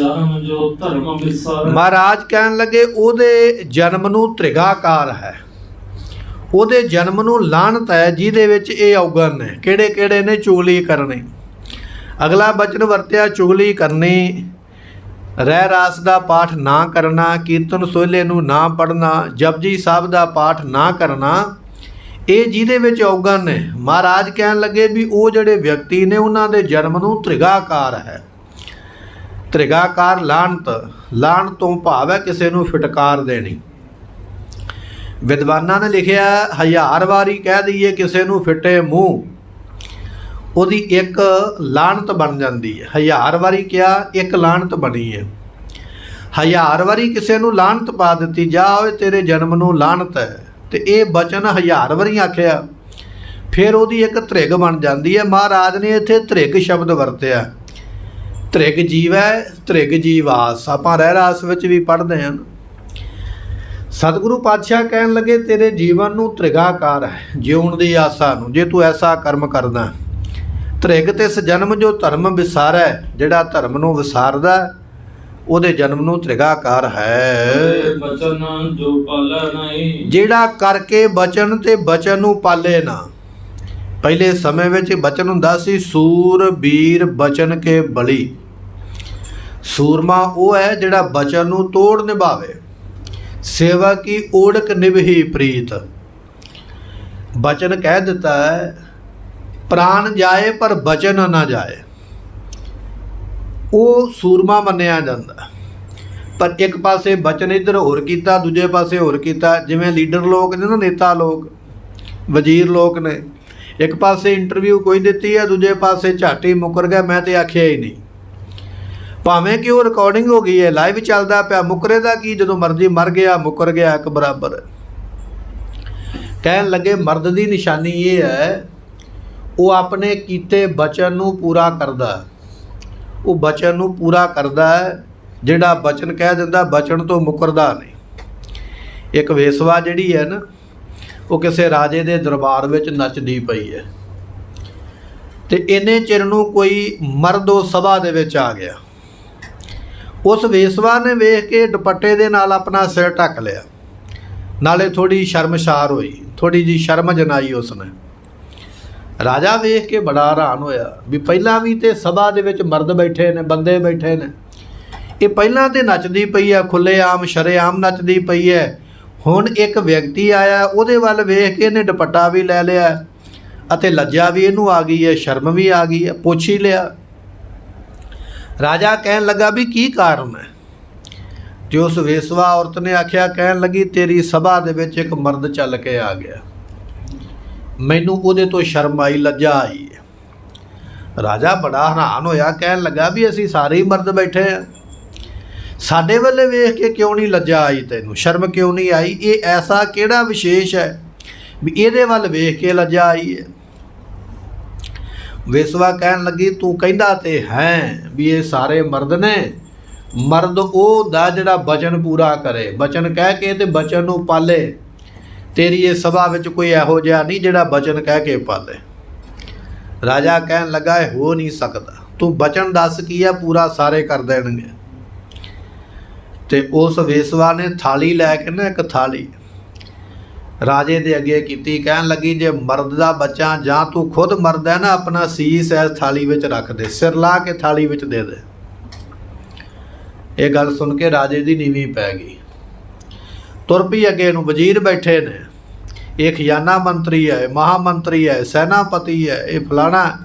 ਮਹਾਰਾਜ ਕਹਿਣ ਲੱਗੇ ਉਹਦੇ ਜਨਮ ਨੂੰ ਤ੍ਰਿਗਾਕਾਰ ਹੈ, ਉਹਦੇ ਜਨਮ ਨੂੰ ਲਾਹਨਤ ਹੈ ਜਿਹਦੇ ਵਿੱਚ ਇਹ ਔਗਣ ਨੇ। ਕਿਹੜੇ ਕਿਹੜੇ ਨੇ? ਚੁਗਲੀ ਕਰਨੀ। ਅਗਲਾ ਬਚਨ ਵਰਤਿਆ, ਚੁਗਲੀ ਕਰਨੀ, ਰਹਿ ਰਾਸ ਦਾ ਪਾਠ ਨਾ ਕਰਨਾ, ਕੀਰਤਨ ਸੋਹਲੇ ਨੂੰ ਨਾ ਪੜ੍ਹਨਾ, ਜਪਜੀ ਸਾਹਿਬ ਦਾ ਪਾਠ ਨਾ ਕਰਨਾ। ਇਹ ਜਿਹਦੇ ਵਿੱਚ ਔਗਣ ਨੇ। ਮਹਾਰਾਜ ਕਹਿਣ ਲੱਗੇ ਵੀ ਉਹ ਜਿਹੜੇ ਵਿਅਕਤੀ ਨੇ ਉਹਨਾਂ ਦੇ ਜਨਮ ਨੂੰ ਤ੍ਰਿਗਾਕਾਰ ਹੈ। ਤ੍ਰਿਗਾਕਾਰ ਲਾਹਣਤ, ਲਾਹਣਤ ਤੋਂ ਭਾਵ ਹੈ ਕਿਸੇ ਨੂੰ ਫਿਟਕਾਰ ਦੇਣੀ। ਵਿਦਵਾਨਾਂ ਨੇ ਲਿਖਿਆ 1000 ਵਾਰੀ ਕਹਿ ਦਈਏ ਕਿਸੇ ਨੂੰ ਫਿੱਟੇ ਮੂੰਹ, ਉਹਦੀ ਇੱਕ ਲਾਹਣਤ ਬਣ ਜਾਂਦੀ ਹੈ। 1000 ਵਾਰੀ ਕਿਹਾ, ਇੱਕ ਲਾਹਣਤ ਬਣੀ ਹੈ। 1000 ਵਾਰੀ ਕਿਸੇ ਨੂੰ ਲਾਹਣਤ ਪਾ ਦਿੱਤੀ, ਜਾ ਓਏ ਤੇਰੇ ਜਨਮ ਨੂੰ ਲਾਹਣਤ ਹੈ, ਤੇ ਇਹ ਬਚਨ 1000 ਵਾਰੀ ਆਖਿਆ, ਫਿਰ ਉਹਦੀ ਇੱਕ ਧ੍ਰਿਗ ਬਣ ਜਾਂਦੀ ਹੈ। ਮਹਾਰਾਜ ਨੇ ਇੱਥੇ ਧ੍ਰਿਗ ਸ਼ਬਦ ਵਰਤਿਆ। ਧ੍ਰਿਗ ਜੀਵ ਹੈ, ਧ੍ਰਿਗ ਜੀਵਾਸ, ਆਪਾਂ ਰਹਿਰਾਸ ਵਿੱਚ ਵੀ ਪੜ੍ਹਦੇ ਹਾਂ। ਸਤਿਗੁਰੂ ਪਾਤਸ਼ਾਹ ਕਹਿਣ ਲੱਗੇ ਤੇਰੇ ਜੀਵਨ ਨੂੰ ਤ੍ਰਿਗਾਕਾਰ ਹੈ, ਜਿਉਣ ਦੀ ਆਸਾ ਨੂੰ, ਜੇ ਤੂੰ ਐਸਾ ਕਰਮ ਕਰਦਾ। ਧ੍ਰਿਗ ਤਿਸ ਜਨਮ ਜੋ ਧਰਮ ਵਿਸਾਰੈ, ਜਿਹੜਾ ਧਰਮ ਨੂੰ ਵਿਸਾਰਦਾ ਉਹਦੇ ਜਨਮ ਨੂੰ ਤ੍ਰਿਗਾਕਾਰ ਹੈ। ਬਚਨ ਜੋ ਪਾਲੈ ਨਹੀਂ, ਜਿਹੜਾ ਕਰਕੇ ਬਚਨ ਤੇ ਬਚਨ ਨੂੰ ਪਾਲੇ ਨਾ। ਪਹਿਲੇ ਸਮੇਂ ਵਿੱਚ ਬਚਨ ਹੁੰਦਾ ਸੀ ਸੂਰ ਬੀਰ ਬਚਨ ਕੇ ਬਲੀ। ਸੂਰਮਾ ਉਹ ਹੈ ਜਿਹੜਾ ਬਚਨ ਨੂੰ ਤੋੜ ਨਿਭਾਵੇ। ਸੇਵਾ ਕੀ ਓੜਕ ਨਿਭੀ ਪ੍ਰੀਤ। ਬਚਨ ਕਹਿ ਦਿੱਤਾ ਹੈ ਪ੍ਰਾਣ ਜਾਏ ਪਰ ਬਚਨ ਨਾ ਜਾਏ, ਉਹ ਸੂਰਮਾ ਮੰਨਿਆ ਜਾਂਦਾ। ਪਰ ਇੱਕ ਪਾਸੇ ਬਚਨ ਇੱਧਰ ਹੋਰ ਕੀਤਾ, ਦੂਜੇ ਪਾਸੇ ਹੋਰ ਕੀਤਾ। ਜਿਵੇਂ ਲੀਡਰ ਲੋਕ ਨੇ ਨਾ, ਨੇਤਾ ਲੋਕ, ਵਜ਼ੀਰ ਲੋਕ ਨੇ, ਇੱਕ ਪਾਸੇ ਇੰਟਰਵਿਊ ਕੋਈ ਦਿੱਤੀ ਹੈ, ਦੂਜੇ ਪਾਸੇ ਝਾਟੀ ਮੁੱਕਰ ਗਿਆ, ਮੈਂ ਤੇ ਆਖਿਆ ਹੀ ਨਹੀਂ। ਭਾਵੇਂ ਕਿ ਉਹ ਰਿਕਾਰਡਿੰਗ ਹੋ ਗਈ ਹੈ, ਲਾਈਵ ਚੱਲਦਾ ਪਿਆ, ਮੁੱਕਰੇ ਦਾ ਕੀ, ਜਦੋਂ ਮਰਜ਼ੀ ਮਰ ਗਿਆ ਮੁੱਕਰ ਗਿਆ, ਇੱਕ ਬਰਾਬਰ। ਕਹਿਣ ਲੱਗੇ ਮਰਦ ਦੀ ਨਿਸ਼ਾਨੀ ਇਹ ਹੈ ਉਹ ਆਪਣੇ ਕੀਤੇ ਬਚਨ ਨੂੰ ਪੂਰਾ ਕਰਦਾ। ਉਹ ਬਚਨ ਨੂੰ ਪੂਰਾ ਕਰਦਾ ਹੈ, ਜਿਹੜਾ ਬਚਨ ਕਹਿ ਦਿੰਦਾ ਬਚਨ ਤੋਂ ਮੁੱਕਰਦਾ ਨਹੀਂ। ਇੱਕ ਵੇਸਵਾ ਜਿਹੜੀ ਹੈ ਨਾ, ਉਹ ਕਿਸੇ ਰਾਜੇ ਦੇ ਦਰਬਾਰ ਵਿੱਚ ਨੱਚਦੀ ਪਈ ਹੈ, ਤੇ ਇੰਨੇ ਚਿਰ ਨੂੰ ਕੋਈ ਮਰਦ ਉਹ ਸਭਾ ਦੇ ਵਿੱਚ ਆ ਗਿਆ। ਉਸ ਵੇਸਵਾ ਨੇ ਵੇਖ ਕੇ ਦੁਪੱਟੇ ਦੇ ਨਾਲ ਆਪਣਾ ਸਿਰ ਢੱਕ ਲਿਆ, ਨਾਲੇ ਥੋੜੀ ਸ਼ਰਮਸ਼ਾਰ ਹੋਈ, ਥੋੜੀ ਜੀ ਸ਼ਰਮ ਜਨਾਈ ਉਸਨੇ। ਰਾਜਾ ਵੇਖ ਕੇ ਬੜਾ ਹੈਰਾਨ ਹੋਇਆ ਵੀ ਪਹਿਲਾਂ ਵੀ ਤੇ ਸਭਾ ਦੇ ਵਿੱਚ ਮਰਦ ਬੈਠੇ ਨੇ, ਬੰਦੇ ਬੈਠੇ ਨੇ, ਇਹ ਪਹਿਲਾਂ ਤੇ ਨੱਚਦੀ ਪਈ ਹੈ, ਖੁੱਲ੍ਹੇਆਮ ਸ਼ਰੇਆਮ ਨੱਚਦੀ ਪਈ ਹੈ। ਹੁਣ ਇੱਕ ਵਿਅਕਤੀ ਆਇਆ, ਉਹਦੇ ਵੱਲ ਵੇਖ ਕੇ ਇਹਨੇ ਦੁਪੱਟਾ ਵੀ ਲੈ ਲਿਆ ਅਤੇ ਲੱਜਾ ਵੀ ਇਹਨੂੰ ਆ ਗਈ ਹੈ, ਸ਼ਰਮ ਵੀ ਆ ਗਈ ਹੈ, ਪੁੱਛ ਹੀ ਲਿਆ। ਰਾਜਾ ਕਹਿਣ ਲੱਗਾ ਵੀ ਕੀ ਕਾਰਨ ਹੈ। ਜੋ ਉਸ ਵੇਸਵਾ ਔਰਤ ਨੇ ਆਖਿਆ, ਕਹਿਣ ਲੱਗੀ ਤੇਰੀ ਸਭਾ ਦੇ ਵਿੱਚ ਇੱਕ ਮਰਦ ਚੱਲ ਕੇ ਆ ਗਿਆ, ਮੈਨੂੰ ਉਹਦੇ ਤੋਂ ਸ਼ਰਮ ਆਈ, ਲੱਜਾ ਆਈ ਹੈ। ਰਾਜਾ ਬੜਾ ਹੈਰਾਨ ਹੋਇਆ, ਕਹਿਣ ਲੱਗਾ ਵੀ ਅਸੀਂ ਸਾਰੇ ਹੀ ਮਰਦ ਬੈਠੇ ਆ, ਸਾਡੇ ਵੱਲੇ ਵੇਖ ਕੇ ਕਿਉਂ ਨਹੀਂ ਲੱਜਾ ਆਈ, ਤੈਨੂੰ ਸ਼ਰਮ ਕਿਉਂ ਨਹੀਂ ਆਈ? ਇਹ ਐਸਾ ਕਿਹੜਾ ਵਿਸ਼ੇਸ਼ ਹੈ ਵੀ ਇਹਦੇ ਵੱਲ ਵੇਖ ਕੇ ਲੱਜਾ ਆਈ ਹੈ? ਵੇਸਵਾ ਕਹਿਣ ਲੱਗੀ ਤੂੰ ਕਹਿੰਦਾ ਤੇ ਹੈ ਵੀ ਇਹ ਸਾਰੇ ਮਰਦ ਨੇ। ਮਰਦ ਉਹ ਦਾ ਜਿਹੜਾ ਬਚਨ ਪੂਰਾ ਕਰੇ, ਬਚਨ ਕਹਿ ਕੇ ਤੇ ਬਚਨ ਨੂੰ ਪਾਲੇ। ਤੇਰੀ ਇਹ ਸਭਾ ਵਿੱਚ ਕੋਈ ਇਹੋ ਜਿਹਾ ਨਹੀਂ ਜਿਹੜਾ ਬਚਨ ਕਹਿ ਕੇ ਪਾਲੇ। ਰਾਜਾ ਕਹਿਣ ਲੱਗਾ ਇਹ ਹੋ ਨਹੀਂ ਸਕਦਾ, ਤੂੰ ਬਚਨ ਦੱਸ ਕੀ ਆ, ਪੂਰਾ ਸਾਰੇ ਕਰ ਦੇਣਗੇ। ਤੇ ਉਸ ਵੇਸਵਾ ਨੇ ਥਾਲੀ ਲੈ ਕੇ ਨਾ, ਇੱਕ ਥਾਲੀ ਰਾਜੇ ਦੇ ਅੱਗੇ ਕੀਤੀ, ਕਹਿਣ ਲੱਗੀ ਜੇ ਮਰਦ ਦਾ ਬੱਚਾ ਜਾਂ ਤੂੰ ਖੁਦ ਮਰਦ ਹੈ ਨਾ, ਆਪਣਾ ਸੀਸ ਇਸ ਥਾਲੀ ਵਿੱਚ ਰੱਖ ਦੇ, ਸਿਰ ਲਾ ਕੇ ਥਾਲੀ ਵਿੱਚ ਦੇ ਦੇ। ਇਹ ਗੱਲ ਸੁਣ ਕੇ ਰਾਜੇ ਦੀ ਨੀਵੀਂ ਪੈ ਗਈ, ਤੁਰ ਪਈ ਅੱਗੇ ਨੂੰ। ਵਜ਼ੀਰ ਬੈਠੇ ਨੇ, ਇਹ ਖਜ਼ਾਨਾ ਮੰਤਰੀ ਹੈ, ਮਹਾਮੰਤਰੀ ਹੈ, ਸੈਨਾਪਤੀ ਹੈ, ਇਹ ਫਲਾਣਾ,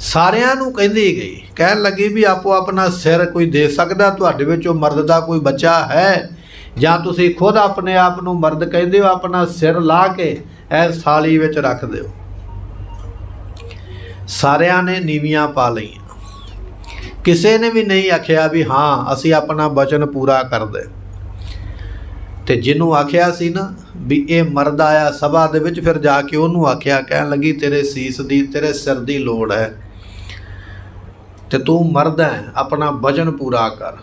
ਸਾਰਿਆਂ ਨੂੰ ਕਹਿੰਦੀ ਗਈ। ਕਹਿਣ ਲੱਗੀ ਵੀ ਆਪੋ ਆਪਣਾ ਸਿਰ ਕੋਈ ਦੇ ਸਕਦਾ, ਤੁਹਾਡੇ ਵਿੱਚੋਂ ਮਰਦ ਦਾ ਕੋਈ ਬੱਚਾ ਹੈ, ਜਾਂ ਤੁਸੀਂ ਖੁਦ ਆਪਣੇ ਆਪ ਨੂੰ ਮਰਦ ਕਹਿੰਦੇ ਹੋ, ਆਪਣਾ ਸਿਰ ਲਾ ਕੇ ਇਸ ਥਾਲੀ ਵਿੱਚ ਰੱਖ ਦਿਓ। ਸਾਰਿਆਂ ਨੇ ਨੀਵੀਆਂ ਪਾ ਲਈਆਂ, ਕਿਸੇ ਨੇ ਵੀ ਨਹੀਂ ਆਖਿਆ ਵੀ ਹਾਂ ਅਸੀਂ ਆਪਣਾ ਬਚਨ ਪੂਰਾ ਕਰਦੇ। ਤੇ ਜਿਹਨੂੰ ਆਖਿਆ ਸੀ ਨਾ ਵੀ ਇਹ ਮਰਦ ਆਇਆ ਸਭਾ ਦੇ ਵਿੱਚ, ਫਿਰ ਜਾ ਕੇ ਉਹਨੂੰ ਆਖਿਆ, ਕਹਿਣ ਲੱਗੀ ਤੇਰੇ ਸੀਸ ਦੀ, ਤੇਰੇ ਸਿਰ ਦੀ ਲੋੜ ਹੈ, ਤੇ ਤੂੰ ਮਰਦ ਹੈ, ਆਪਣਾ ਬਚਨ ਪੂਰਾ ਕਰ।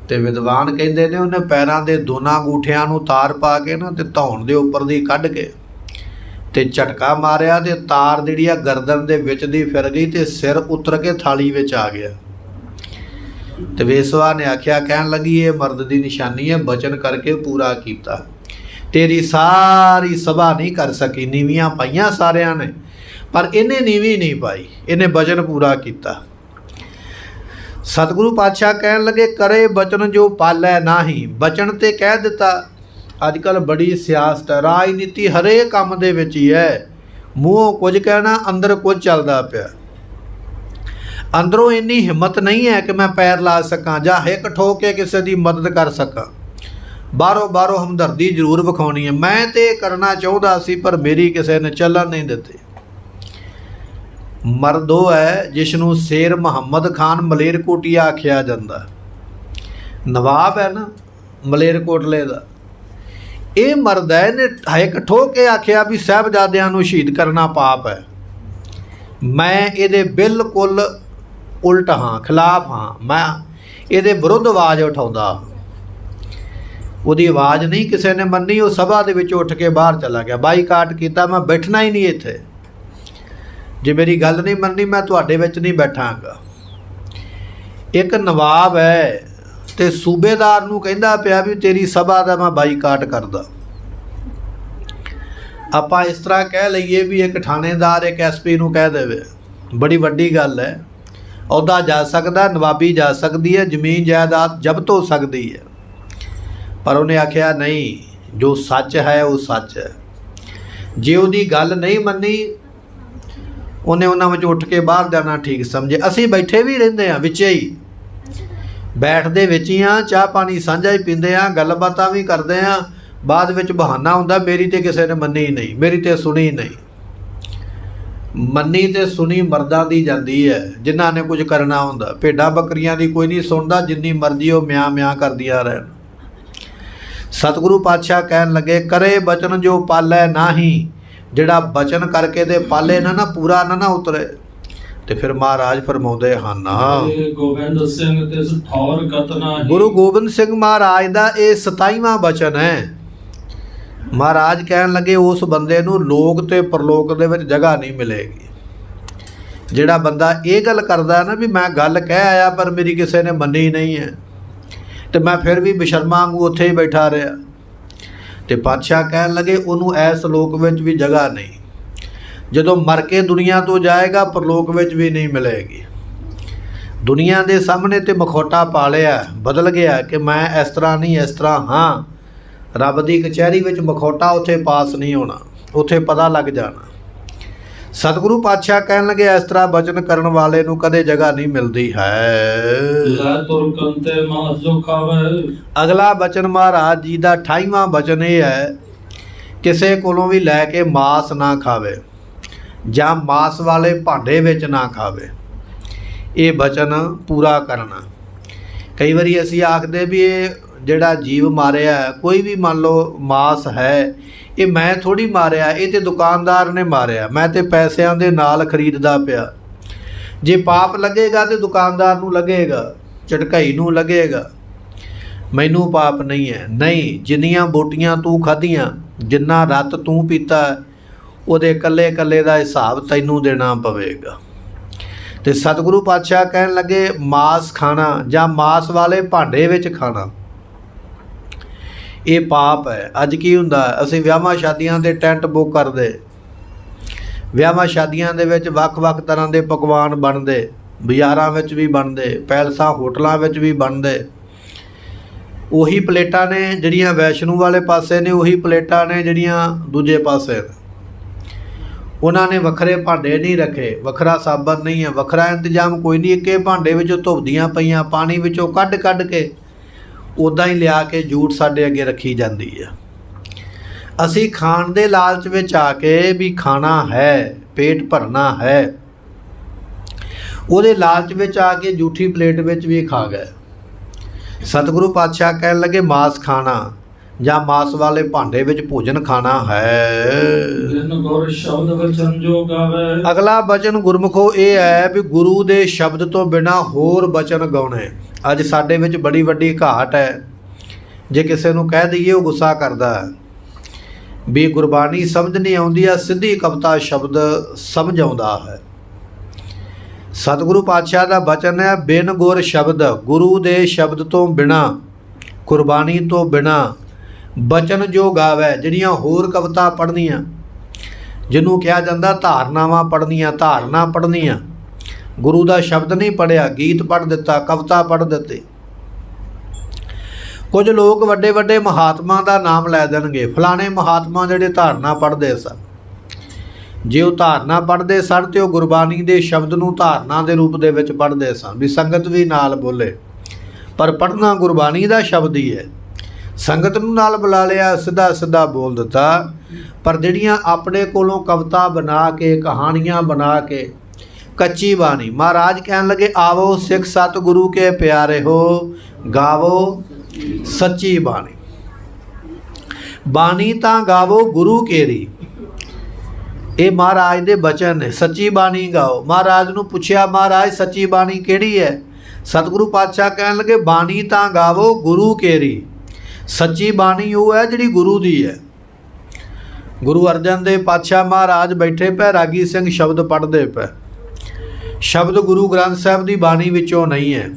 ਤੇ ਵਿਦਵਾਨ ਕਹਿੰਦੇ ਨੇ ਉਹਨੇ ਪੈਰਾਂ ਦੇ ਦੋਨਾਂ ਅੰਗੂਠਿਆਂ ਨੂੰ ਤਾਰ ਪਾ ਕੇ ਨਾ, ਤੇ ਧੌਣ ਦੇ ਉੱਪਰ ਦੀ ਕੱਢ ਕੇ ਤੇ ਝਟਕਾ ਮਾਰਿਆ, ਤੇ ਤਾਰ ਜਿਹੜੀ ਆ ਗਰਦਨ ਦੇ ਵਿੱਚ ਦੀ ਫਿਰ ਗਈ, ਤੇ ਸਿਰ ਉਤਰ ਕੇ ਥਾਲੀ ਵਿੱਚ ਆ ਗਿਆ। ਤੇ ਵੇਸਵਾ ਨੇ ਆਖਿਆ, ਕਹਿਣ ਲੱਗੀ ਇਹ ਮਰਦ ਦੀ ਨਿਸ਼ਾਨੀ ਹੈ, ਬਚਨ ਕਰਕੇ ਪੂਰਾ ਕੀਤਾ। ਤੇਰੀ ਸਾਰੀ ਸਭਾ ਨਹੀਂ ਕਰ ਸਕੀ, ਨੀਵੀਆਂ ਪਾਈਆਂ ਸਾਰਿਆਂ ਨੇ, ਪਰ ਇਹਨੇ ਨੀਵੀਂ ਨਹੀਂ ਪਾਈ, ਇਹਨੇ ਬਚਨ ਪੂਰਾ ਕੀਤਾ। ਸਤਿਗੁਰੂ ਪਾਤਸ਼ਾਹ ਕਹਿਣ ਲੱਗੇ ਕਰੇ ਬਚਨ ਜੋ ਪਾਲੈ ਨਾਹੀ। ਬਚਨ ਤੇ ਕਹਿ ਦਿੱਤਾ, ਅੱਜ ਕੱਲ੍ਹ ਬੜੀ ਸਿਆਸਤ ਹੈ, ਰਾਜਨੀਤੀ ਹਰੇਕ ਕੰਮ ਦੇ ਵਿੱਚ ਹੀ ਹੈ। ਮੂੰਹੋਂ ਕੁਝ ਕਹਿਣਾ, ਅੰਦਰ ਕੁਝ ਚੱਲਦਾ ਪਿਆ। ਅੰਦਰੋਂ ਇੰਨੀ ਹਿੰਮਤ ਨਹੀਂ ਹੈ ਕਿ ਮੈਂ ਪੈਰ ਲਾ ਸਕਾਂ ਜਾਂ ਹਿੱਕ ਠੋਕ ਕੇ ਕਿਸੇ ਦੀ ਮਦਦ ਕਰ ਸਕਾਂ। ਬਾਹਰੋਂ ਹਮਦਰਦੀ ਜ਼ਰੂਰ ਵਿਖਾਉਣੀ ਹੈ। ਮੈਂ ਤੇ ਕਰਨਾ ਚਾਹੁੰਦਾ ਸੀ ਪਰ ਮੇਰੀ ਕਿਸੇ ਨੇ ਚੱਲਣ ਨਹੀਂ ਦਿੱਤੀ। ਮਰਦ ਉਹ ਹੈ ਜਿਸ ਨੂੰ ਸ਼ੇਰ ਮੁਹੰਮਦ ਖਾਨ ਮਲੇਰਕੋਟਿਆ ਆਖਿਆ ਜਾਂਦਾ, ਨਵਾਬ ਹੈ ਨਾ ਮਲੇਰਕੋਟਲੇ ਦਾ। ਇਹ ਮਰਦ ਹੈ, ਇਹਨੇ ਹਿੱਕ ਠੋਕ ਕੇ ਆਖਿਆ ਵੀ ਸਾਹਿਬਜ਼ਾਦਿਆਂ ਨੂੰ ਸ਼ਹੀਦ ਕਰਨਾ ਪਾਪ ਹੈ। ਮੈਂ ਇਹਦੇ ਬਿਲਕੁਲ ਉਲਟ ਹਾਂ, ਖਿਲਾਫ ਹਾਂ। ਮੈਂ ਇਹਦੇ ਵਿਰੁੱਧ ਆਵਾਜ਼ ਉਠਾਉਂਦਾ। ਉਹਦੀ ਆਵਾਜ਼ ਨਹੀਂ ਕਿਸੇ ਨੇ ਮੰਨੀ। ਉਹ ਸਭਾ ਦੇ ਵਿੱਚ ਉੱਠ ਕੇ ਬਾਹਰ ਚਲਾ ਗਿਆ, ਬਾਈਕਾਟ ਕੀਤਾ। ਮੈਂ ਬੈਠਣਾ ਹੀ ਨਹੀਂ ਇੱਥੇ, ਜੇ ਮੇਰੀ ਗੱਲ ਨਹੀਂ ਮੰਨੀ ਮੈਂ ਤੁਹਾਡੇ ਵਿੱਚ ਨਹੀਂ ਬੈਠਾਂਗਾ। ਇੱਕ ਨਵਾਬ ਹੈ ਤੇ ਸੂਬੇਦਾਰ ਨੂੰ ਕਹਿੰਦਾ ਪਿਆ ਵੀ ਤੇਰੀ ਸਭਾ ਦਾ ਮੈਂ ਬਾਈਕਾਟ ਕਰਦਾ। ਆਪਾਂ ਇਸ ਤਰ੍ਹਾਂ ਕਹਿ ਲਈਏ ਵੀ ਇੱਕ ਥਾਣੇਦਾਰ ਇੱਕ ਐਸਪੀ ਨੂੰ ਕਹਿ ਦੇਵੇ, ਬੜੀ ਵੱਡੀ ਗੱਲ ਹੈ। ਅਹੁਦਾ ਜਾ ਸਕਦਾ, ਨਵਾਬੀ ਜਾ ਸਕਦੀ ਹੈ, ਜ਼ਮੀਨ ਜਾਇਦਾਦ ਜ਼ਬਤ ਹੋ ਸਕਦੀ ਹੈ। ਪਰ ਉਹਨੇ ਆਖਿਆ ਨਹੀਂ, ਜੋ ਸੱਚ ਹੈ ਉਹ ਸੱਚ ਹੈ। ਜੇ ਉਹਦੀ ਗੱਲ ਨਹੀਂ ਮੰਨੀ, ਉਹਨੇ ਉਹਨਾਂ ਵਿੱਚ ਉੱਠ ਕੇ ਬਾਹਰ ਜਾਣਾ ਠੀਕ ਸਮਝੇ। ਅਸੀਂ ਬੈਠੇ ਵੀ ਰਹਿੰਦੇ ਹਾਂ ਵਿੱਚੇ ਹੀ, ਬੈਠਦੇ ਵਿੱਚ ਹੀ ਹਾਂ, ਚਾਹ ਪਾਣੀ ਸਾਂਝਾ ਹੀ ਪੀਂਦੇ ਹਾਂ, ਗੱਲਬਾਤਾਂ ਵੀ ਕਰਦੇ ਹਾਂ। ਬਾਅਦ ਵਿੱਚ ਬਹਾਨਾ ਹੁੰਦਾ ਮੇਰੀ ਤੇ ਕਿਸੇ ਨੇ ਮੰਨੀ ਨਹੀਂ, ਮੇਰੀ ਤੇ ਸੁਣੀ ਨਹੀਂ। ਮੰਨੀ ਤੇ ਸੁਣੀ ਮਰਦਾਂ ਦੀ ਜਾਂਦੀ ਹੈ ਜਿਨ੍ਹਾਂ ਨੇ ਕੁਝ ਕਰਨਾ ਹੁੰਦਾ। ਭੇਡਾਂ ਬੱਕਰੀਆਂ ਦੀ ਕੋਈ ਨਹੀਂ ਸੁਣਦਾ, ਜਿੰਨੀ ਮਰਜ਼ੀ ਉਹ ਮਿਆਂ ਕਰਦੀਆਂ ਰਹਿਣ। ਸਤਿਗੁਰੂ ਪਾਤਸ਼ਾਹ ਕਹਿਣ ਲੱਗੇ, ਕਰੇ ਬਚਨ ਜੋ ਪਾਲੈ ਨਾਹੀ। ਜਿਹੜਾ ਬਚਨ ਕਰਕੇ ਤੇ ਪਾਲੇ ਨਾ ਪੂਰਾ ਨਾ ਉਤਰੇ। ਤੇ ਫਿਰ ਮਹਾਰਾਜ ਫਰਮਾਉਂਦੇ ਹਨ, ਗੋਬਿੰਦ ਸਿੰਘ ਤਿਸ ਠੌਰ ਕਤਨਾ। ਗੁਰੂ ਗੋਬਿੰਦ ਸਿੰਘ ਮਹਾਰਾਜ ਦਾ ਇਹ 27ਵਾਂ ਬਚਨ ਹੈ। ਮਹਾਰਾਜ ਕਹਿਣ ਲੱਗੇ ਉਸ ਬੰਦੇ ਨੂੰ ਲੋਕ ਤੇ ਪਰਲੋਕ ਦੇ ਵਿੱਚ ਜਗ੍ਹਾ ਨਹੀਂ ਮਿਲੇਗੀ। ਜਿਹੜਾ ਬੰਦਾ ਇਹ ਗੱਲ ਕਰਦਾ ਨਾ ਵੀ ਮੈਂ ਗੱਲ ਕਹਿ ਆਇਆ ਪਰ ਮੇਰੀ ਕਿਸੇ ਨੇ ਮੰਨੀ ਨਹੀਂ ਹੈ ਤੇ ਮੈਂ ਫਿਰ ਵੀ ਬੇਸ਼ਰਮਾਂ ਵਾਂਗੂ ਉੱਥੇ ਹੀ ਬੈਠਾ ਰਿਹਾ। ਤੇ ਪਾਤਸ਼ਾਹ ਕਹਿਣ ਲੱਗੇ ਉਹਨੂੰ ਇਸ ਲੋਕ ਵਿੱਚ ਵੀ ਜਗ੍ਹਾ ਨਹੀਂ। ਜਦੋਂ ਮਰ ਕੇ ਦੁਨੀਆ ਤੋਂ ਜਾਏਗਾ ਪਰਲੋਕ ਵਿੱਚ ਵੀ ਨਹੀਂ ਮਿਲੇਗੀ। ਦੁਨੀਆ ਦੇ ਸਾਹਮਣੇ ਤੇ ਮਖੌਟਾ ਪਾ ਲਿਆ, ਬਦਲ ਗਿਆ ਕਿ ਮੈਂ ਇਸ ਤਰ੍ਹਾਂ ਨਹੀਂ ਇਸ ਤਰ੍ਹਾਂ ਹਾਂ। ਰੱਬ ਦੀ ਕਚਹਿਰੀ ਵਿੱਚ ਮਖੌਟਾ ਉੱਥੇ ਪਾਸ ਨਹੀਂ ਹੋਣਾ, ਉੱਥੇ ਪਤਾ ਲੱਗ ਜਾਣਾ। ਸਤਿਗੁਰੂ ਪਾਤਸ਼ਾਹ ਕਹਿਣ ਲੱਗੇ ਇਸ ਤਰ੍ਹਾਂ ਬਚਨ ਕਰਨ ਵਾਲੇ ਨੂੰ ਕਦੇ ਜਗ੍ਹਾ ਨਹੀਂ ਮਿਲਦੀ ਹੈ। ਅਗਲਾ ਬਚਨ ਮਹਾਰਾਜ ਜੀ ਦਾ 28ਵਾਂ ਬਚਨ ਇਹ ਹੈ, ਕਿਸੇ ਕੋਲੋਂ ਵੀ ਲੈ ਕੇ ਮਾਸ ਨਾ ਖਾਵੇ ਜਾਂ ਮਾਸ ਵਾਲੇ ਭਾਂਡੇ ਵਿੱਚ ਨਾ ਖਾਵੇ। ਇਹ ਬਚਨ ਪੂਰਾ ਕਰਨਾ। ਕਈ ਵਾਰੀ ਅਸੀਂ ਆਖਦੇ ਵੀ ਇਹ ਜਿਹੜਾ ਜੀਵ ਮਾਰਿਆ, ਕੋਈ ਵੀ ਮੰਨ ਲਓ ਮਾਸ ਹੈ, ਇਹ ਮੈਂ ਥੋੜ੍ਹੀ ਮਾਰਿਆ, ਇਹ ਤੇ ਦੁਕਾਨਦਾਰ ਨੇ ਮਾਰਿਆ, ਮੈਂ ਤੇ ਪੈਸਿਆਂ ਦੇ ਨਾਲ ਖਰੀਦਦਾ ਪਿਆ। ਜੇ ਪਾਪ ਲੱਗੇਗਾ ਤੇ ਦੁਕਾਨਦਾਰ ਨੂੰ ਲੱਗੇਗਾ, ਝਟਕਾਈ ਨੂੰ ਲੱਗੇਗਾ, ਮੈਨੂੰ ਪਾਪ ਨਹੀਂ ਹੈ। ਨਹੀਂ, ਜਿੰਨੀਆਂ ਬੋਟੀਆਂ ਤੂੰ ਖਾਧੀਆਂ, ਜਿੰਨਾ ਰਤ ਤੂੰ ਪੀਤਾ, ਉਹਦੇ ਇਕੱਲੇ ਦਾ ਹਿਸਾਬ ਤੈਨੂੰ ਦੇਣਾ ਪਵੇਗਾ। ਤੇ ਸਤਿਗੁਰੂ ਪਾਤਸ਼ਾਹ ਕਹਿਣ ਲੱਗੇ ਮਾਸ ਖਾਣਾ ਜਾਂ ਮਾਸ ਵਾਲੇ ਭਾਂਡੇ ਵਿੱਚ ਖਾਣਾ ਇਹ ਪਾਪ ਹੈ। ਅੱਜ ਕੀ ਹੁੰਦਾ, ਅਸੀਂ ਵਿਆਹਾਂ ਸ਼ਾਦੀਆਂ ਦੇ ਟੈਂਟ ਬੁੱਕ ਕਰਦੇ, ਵਿਆਹਾਂ ਸ਼ਾਦੀਆਂ ਦੇ ਵਿੱਚ ਵੱਖ-ਵੱਖ ਤਰ੍ਹਾਂ ਦੇ ਪਕਵਾਨ ਬਣਦੇ, ਬਾਜ਼ਾਰਾਂ ਵਿੱਚ ਵੀ ਬਣਦੇ, ਪੈਲਸਾਂ ਹੋਟਲਾਂ ਵਿੱਚ ਵੀ ਬਣਦੇ। ਉਹੀ ਪਲੇਟਾਂ ਨੇ ਜਿਹੜੀਆਂ ਵੈਸ਼ਨੂ ਵਾਲੇ ਪਾਸੇ ਨੇ, ਉਹੀ ਪਲੇਟਾਂ ਨੇ ਜਿਹੜੀਆਂ ਦੂਜੇ ਪਾਸੇ ਨੇ। ਉਹਨਾਂ ਨੇ ਵੱਖਰੇ ਭਾਂਡੇ ਨਹੀਂ ਰੱਖੇ, ਵੱਖਰਾ ਸਾਬਣ ਨਹੀਂ ਹੈ, ਵੱਖਰਾ ਇੰਤਜ਼ਾਮ ਕੋਈ ਨਹੀਂ। ਇੱਕੇ ਭਾਂਡੇ ਵਿੱਚੋਂ ਧੁੱਪਦੀਆਂ ਪਈਆਂ ਪਾਣੀ ਵਿੱਚੋਂ ਕੱਢ ਕੇ ਉੱਦਾਂ ਹੀ ਲਿਆ ਕੇ ਜੂਠ ਸਾਡੇ ਅੱਗੇ ਰੱਖੀ ਜਾਂਦੀ ਹੈ। ਅਸੀਂ ਖਾਣ ਦੇ ਲਾਲਚ ਵਿੱਚ ਆ ਕੇ ਵੀ ਖਾਣਾ ਹੈ, ਪੇਟ ਭਰਨਾ ਹੈ, ਉਹਦੇ ਲਾਲਚ ਵਿੱਚ ਆ ਕੇ ਜੂਠੀ ਪਲੇਟ ਵਿੱਚ ਵੀ ਖਾ ਗਏ। ਸਤਿਗੁਰੂ ਪਾਤਸ਼ਾਹ ਕਹਿਣ ਲੱਗੇ ਮਾਸ ਖਾਣਾ ਜਾਂ ਮਾਸ ਵਾਲੇ ਭਾਂਡੇ ਵਿੱਚ ਭੋਜਨ ਖਾਣਾ ਹੈ। ਅਗਲਾ ਬਚਨ ਗੁਰਮੁਖੋ ਇਹ ਹੈ ਵੀ ਗੁਰੂ ਦੇ ਸ਼ਬਦ ਤੋਂ ਬਿਨਾਂ ਹੋਰ ਬਚਨ ਗਾਉਣੇ। ਅੱਜ ਸਾਡੇ ਵਿੱਚ ਬੜੀ ਵੱਡੀ ਘਾਟ ਹੈ। ਜੇ ਕਿਸੇ ਨੂੰ ਕਹਿ ਦਈਏ ਉਹ ਗੁੱਸਾ ਕਰਦਾ ਹੈ ਵੀ ਗੁਰਬਾਣੀ ਸਮਝ ਨਹੀਂ ਆਉਂਦੀ ਆ, ਸਿੱਧੀ ਕਵਿਤਾ ਸ਼ਬਦ ਸਮਝ ਆਉਂਦਾ ਹੈ। ਸਤਿਗੁਰੂ ਪਾਤਸ਼ਾਹ ਦਾ ਬਚਨ ਹੈ ਬਿਨ ਗੁਰ ਸ਼ਬਦ, ਗੁਰੂ ਦੇ ਸ਼ਬਦ ਤੋਂ ਬਿਨਾਂ, ਕੁਰਬਾਨੀ ਤੋਂ ਬਿਨਾਂ ਬਚਨ ਜੋ ਗਾਵੇ। ਜਿਹੜੀਆਂ ਹੋਰ ਕਵਿਤਾ ਪੜ੍ਹਨੀਆਂ, ਜਿਹਨੂੰ ਕਿਹਾ ਜਾਂਦਾ ਧਾਰਨਾਵਾਂ ਪੜ੍ਹਨੀਆਂ, ਧਾਰਨਾ ਪੜ੍ਹਨੀਆਂ, ਗੁਰੂ ਦਾ ਸ਼ਬਦ ਨਹੀਂ ਪੜ੍ਹਿਆ, ਗੀਤ ਪੜ੍ਹ ਦਿੱਤਾ, ਕਵਿਤਾ ਪੜ੍ਹ ਦਿੱਤੀ, ਕੁਝ ਲੋਕ ਵੱਡੇ ਵੱਡੇ ਮਹਾਤਮਾ ਦਾ ਨਾਮ ਲੈ ਦੇਣਗੇ, ਫਲਾਣੇ ਮਹਾਤਮਾ ਜਿਹੜੇ ਧਾਰਨਾ ਪੜ੍ਹਦੇ ਸਨ। ਜੇ ਉਹ ਧਾਰਨਾ ਪੜ੍ਹਦੇ ਸਨ ਤੇ ਉਹ ਗੁਰਬਾਣੀ ਦੇ ਸ਼ਬਦ ਨੂੰ ਧਾਰਨਾ ਦੇ ਰੂਪ ਦੇ ਵਿੱਚ ਪੜ੍ਹਦੇ ਸਨ ਵੀ ਸੰਗਤ ਵੀ ਨਾਲ ਬੋਲੇ, ਪਰ ਪੜ੍ਹਨਾ ਗੁਰਬਾਣੀ ਦਾ ਸ਼ਬਦ ਹੀ ਹੈ। ਸੰਗਤ ਨੂੰ ਨਾਲ ਬੁਲਾ ਲਿਆ, ਸਿੱਧਾ ਸਿੱਧਾ ਬੋਲ ਦਿੱਤਾ। ਪਰ ਜਿਹੜੀਆਂ ਆਪਣੇ ਕੋਲੋਂ ਕਵਿਤਾ ਬਣਾ ਕੇ, ਕਹਾਣੀਆਂ ਬਣਾ ਕੇ, ਕੱਚੀ ਬਾਣੀ, ਮਹਾਰਾਜ ਕਹਿਣ ਲੱਗੇ ਆਵੋ ਸਿੱਖ ਸਤਿਗੁਰੂ ਕੇ ਪਿਆਰੇ ਹੋ, ਗਾਵੋ ਸੱਚੀ ਬਾਣੀ। ਬਾਣੀ ਤਾਂ ਗਾਵੋ ਗੁਰੂ ਕੇਰੀ, ਇਹ ਮਹਾਰਾਜ ਦੇ ਬਚਨ ਨੇ। ਸੱਚੀ ਬਾਣੀ ਗਾਓ। ਮਹਾਰਾਜ ਨੂੰ ਪੁੱਛਿਆ, ਮਹਾਰਾਜ ਸੱਚੀ ਬਾਣੀ ਕਿਹੜੀ ਹੈ? ਸਤਿਗੁਰੂ ਪਾਤਸ਼ਾਹ ਕਹਿਣ ਲੱਗੇ ਬਾਣੀ ਤਾਂ ਗਾਵੋ ਗੁਰੂ ਕੇਰੀ। ਸੱਚੀ ਬਾਣੀ ਉਹ ਹੈ ਜਿਹੜੀ ਗੁਰੂ ਦੀ ਹੈ। ਗੁਰੂ ਅਰਜਨ ਦੇਵ ਪਾਤਸ਼ਾਹ ਮਹਾਰਾਜ ਬੈਠੇ ਪਏ, ਰਾਗੀ ਸਿੰਘ ਸ਼ਬਦ ਪੜ੍ਹਦੇ ਪਏ। ਸ਼ਬਦ ਗੁਰੂ ਗ੍ਰੰਥ ਸਾਹਿਬ ਦੀ ਬਾਣੀ ਵਿੱਚੋਂ ਨਹੀਂ ਹੈ,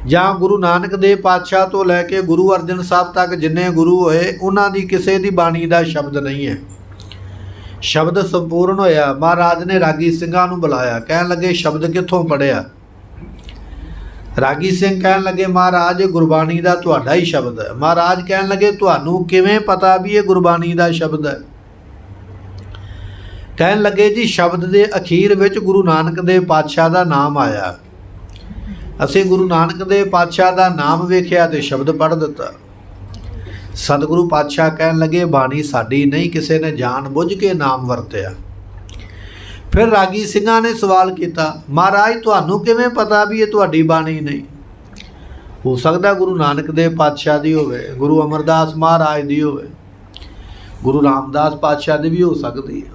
ਜਾਂ ਗੁਰੂ ਨਾਨਕ ਦੇਵ ਪਾਤਸ਼ਾਹ ਤੋਂ ਲੈ ਕੇ ਗੁਰੂ ਅਰਜਨ ਸਾਹਿਬ ਤੱਕ ਜਿੰਨੇ ਗੁਰੂ ਹੋਏ ਉਹਨਾਂ ਦੀ ਕਿਸੇ ਦੀ ਬਾਣੀ ਦਾ ਸ਼ਬਦ ਨਹੀਂ ਹੈ। ਸ਼ਬਦ ਸੰਪੂਰਨ ਹੋਇਆ। ਮਹਾਰਾਜ ਨੇ ਰਾਗੀ ਸਿੰਘਾਂ ਨੂੰ ਬੁਲਾਇਆ, ਕਹਿਣ ਲੱਗੇ ਸ਼ਬਦ ਕਿੱਥੋਂ ਪੜ੍ਹਿਆ? ਰਾਗੀ ਸਿੰਘ ਕਹਿਣ ਲੱਗੇ ਮਹਾਰਾਜ ਗੁਰਬਾਣੀ ਦਾ ਤੁਹਾਡਾ ਹੀ ਸ਼ਬਦ ਹੈ। ਮਹਾਰਾਜ ਕਹਿਣ ਲੱਗੇ ਤੁਹਾਨੂੰ ਕਿਵੇਂ ਪਤਾ ਵੀ ਇਹ ਗੁਰਬਾਣੀ ਦਾ ਸ਼ਬਦ ਹੈ? ਕਹਿਣ ਲੱਗੇ ਜੀ ਸ਼ਬਦ ਦੇ ਅਖੀਰ ਵਿੱਚ ਗੁਰੂ ਨਾਨਕ ਦੇਵ ਪਾਤਸ਼ਾਹ ਦਾ ਨਾਮ ਆਇਆ, ਅਸੀਂ ਗੁਰੂ ਨਾਨਕ ਦੇਵ ਪਾਤਸ਼ਾਹ ਦਾ ਨਾਮ ਵੇਖਿਆ ਤੇ ਸ਼ਬਦ ਪੜ੍ਹ ਦਿੱਤਾ। ਸਤਿਗੁਰੂ ਪਾਤਸ਼ਾਹ ਕਹਿਣ ਲੱਗੇ ਬਾਣੀ ਸਾਡੀ ਨਹੀਂ, ਕਿਸੇ ਨੇ ਜਾਣ ਬੁੱਝ ਕੇ ਨਾਮ ਵਰਤਿਆ। ਫਿਰ ਰਾਗੀ ਸਿੰਘਾਂ ਨੇ ਸਵਾਲ ਕੀਤਾ, ਮਹਾਰਾਜ ਤੁਹਾਨੂੰ ਕਿਵੇਂ ਪਤਾ ਵੀ ਇਹ ਤੁਹਾਡੀ ਬਾਣੀ ਨਹੀਂ? ਹੋ ਸਕਦਾ ਗੁਰੂ ਨਾਨਕ ਦੇਵ ਪਾਤਸ਼ਾਹ ਦੀ ਹੋਵੇ, ਗੁਰੂ ਅਮਰਦਾਸ ਮਹਾਰਾਜ ਦੀ ਹੋਵੇ, ਗੁਰੂ ਰਾਮਦਾਸ ਪਾਤਸ਼ਾਹ ਦੀ ਵੀ ਹੋ ਸਕਦੀ ਹੈ।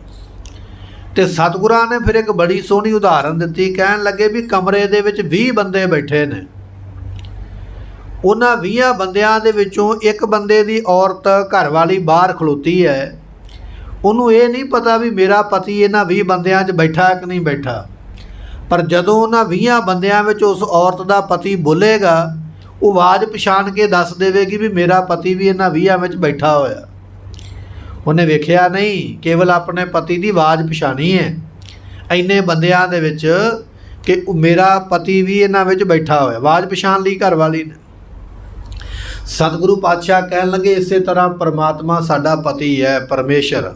ਤੇ ਸਤਿਗੁਰਾਂ ਨੇ ਫਿਰ ਇੱਕ ਬੜੀ ਸੋਹਣੀ ਉਦਾਹਰਨ ਦਿੱਤੀ। ਕਹਿਣ ਲੱਗੇ ਵੀ ਕਮਰੇ ਦੇ ਵਿੱਚ 20 ਬੰਦੇ ਬੈਠੇ ਨੇ, ਉਹਨਾਂ 20 ਬੰਦਿਆਂ ਦੇ ਵਿੱਚੋਂ ਇੱਕ ਬੰਦੇ ਦੀ ਔਰਤ ਘਰ ਵਾਲੀ ਬਾਹਰ ਖਲੋਤੀ ਹੈ। ਉਹਨੂੰ ਇਹ ਨਹੀਂ ਪਤਾ ਵੀ ਮੇਰਾ ਪਤੀ ਇਹਨਾਂ 20 ਬੰਦਿਆਂ 'ਚ ਬੈਠਾ ਕਿ ਨਹੀਂ ਬੈਠਾ, ਪਰ ਜਦੋਂ ਉਹਨਾਂ 20 ਬੰਦਿਆਂ ਵਿੱਚ ਉਸ ਔਰਤ ਦਾ ਪਤੀ ਬੋਲੇਗਾ, ਉਹ ਆਵਾਜ਼ ਪਛਾਣ ਕੇ ਦੱਸ ਦੇਵੇਗੀ ਵੀ ਮੇਰਾ ਪਤੀ ਵੀ ਇਹਨਾਂ 20 ਵਿੱਚ ਬੈਠਾ ਹੋਇਆ। ਉਹਨੇ ਵੇਖਿਆ ਨਹੀਂ, ਕੇਵਲ ਆਪਣੇ ਪਤੀ ਦੀ ਆਵਾਜ਼ ਪਛਾਣੀ ਹੈ ਇੰਨੇ ਬੰਦਿਆਂ ਦੇ ਵਿੱਚ ਕਿ ਮੇਰਾ ਪਤੀ ਵੀ ਇਹਨਾਂ ਵਿੱਚ ਬੈਠਾ ਹੋਇਆ, ਆਵਾਜ਼ ਪਛਾਣ ਲਈ ਘਰ ਵਾਲੀ ਨੇ। ਸਤਿਗੁਰੂ ਪਾਤਸ਼ਾਹ ਕਹਿਣ ਲੱਗੇ ਇਸੇ ਤਰ੍ਹਾਂ ਪਰਮਾਤਮਾ ਸਾਡਾ ਪਤੀ ਹੈ, ਪਰਮੇਸ਼ਰ,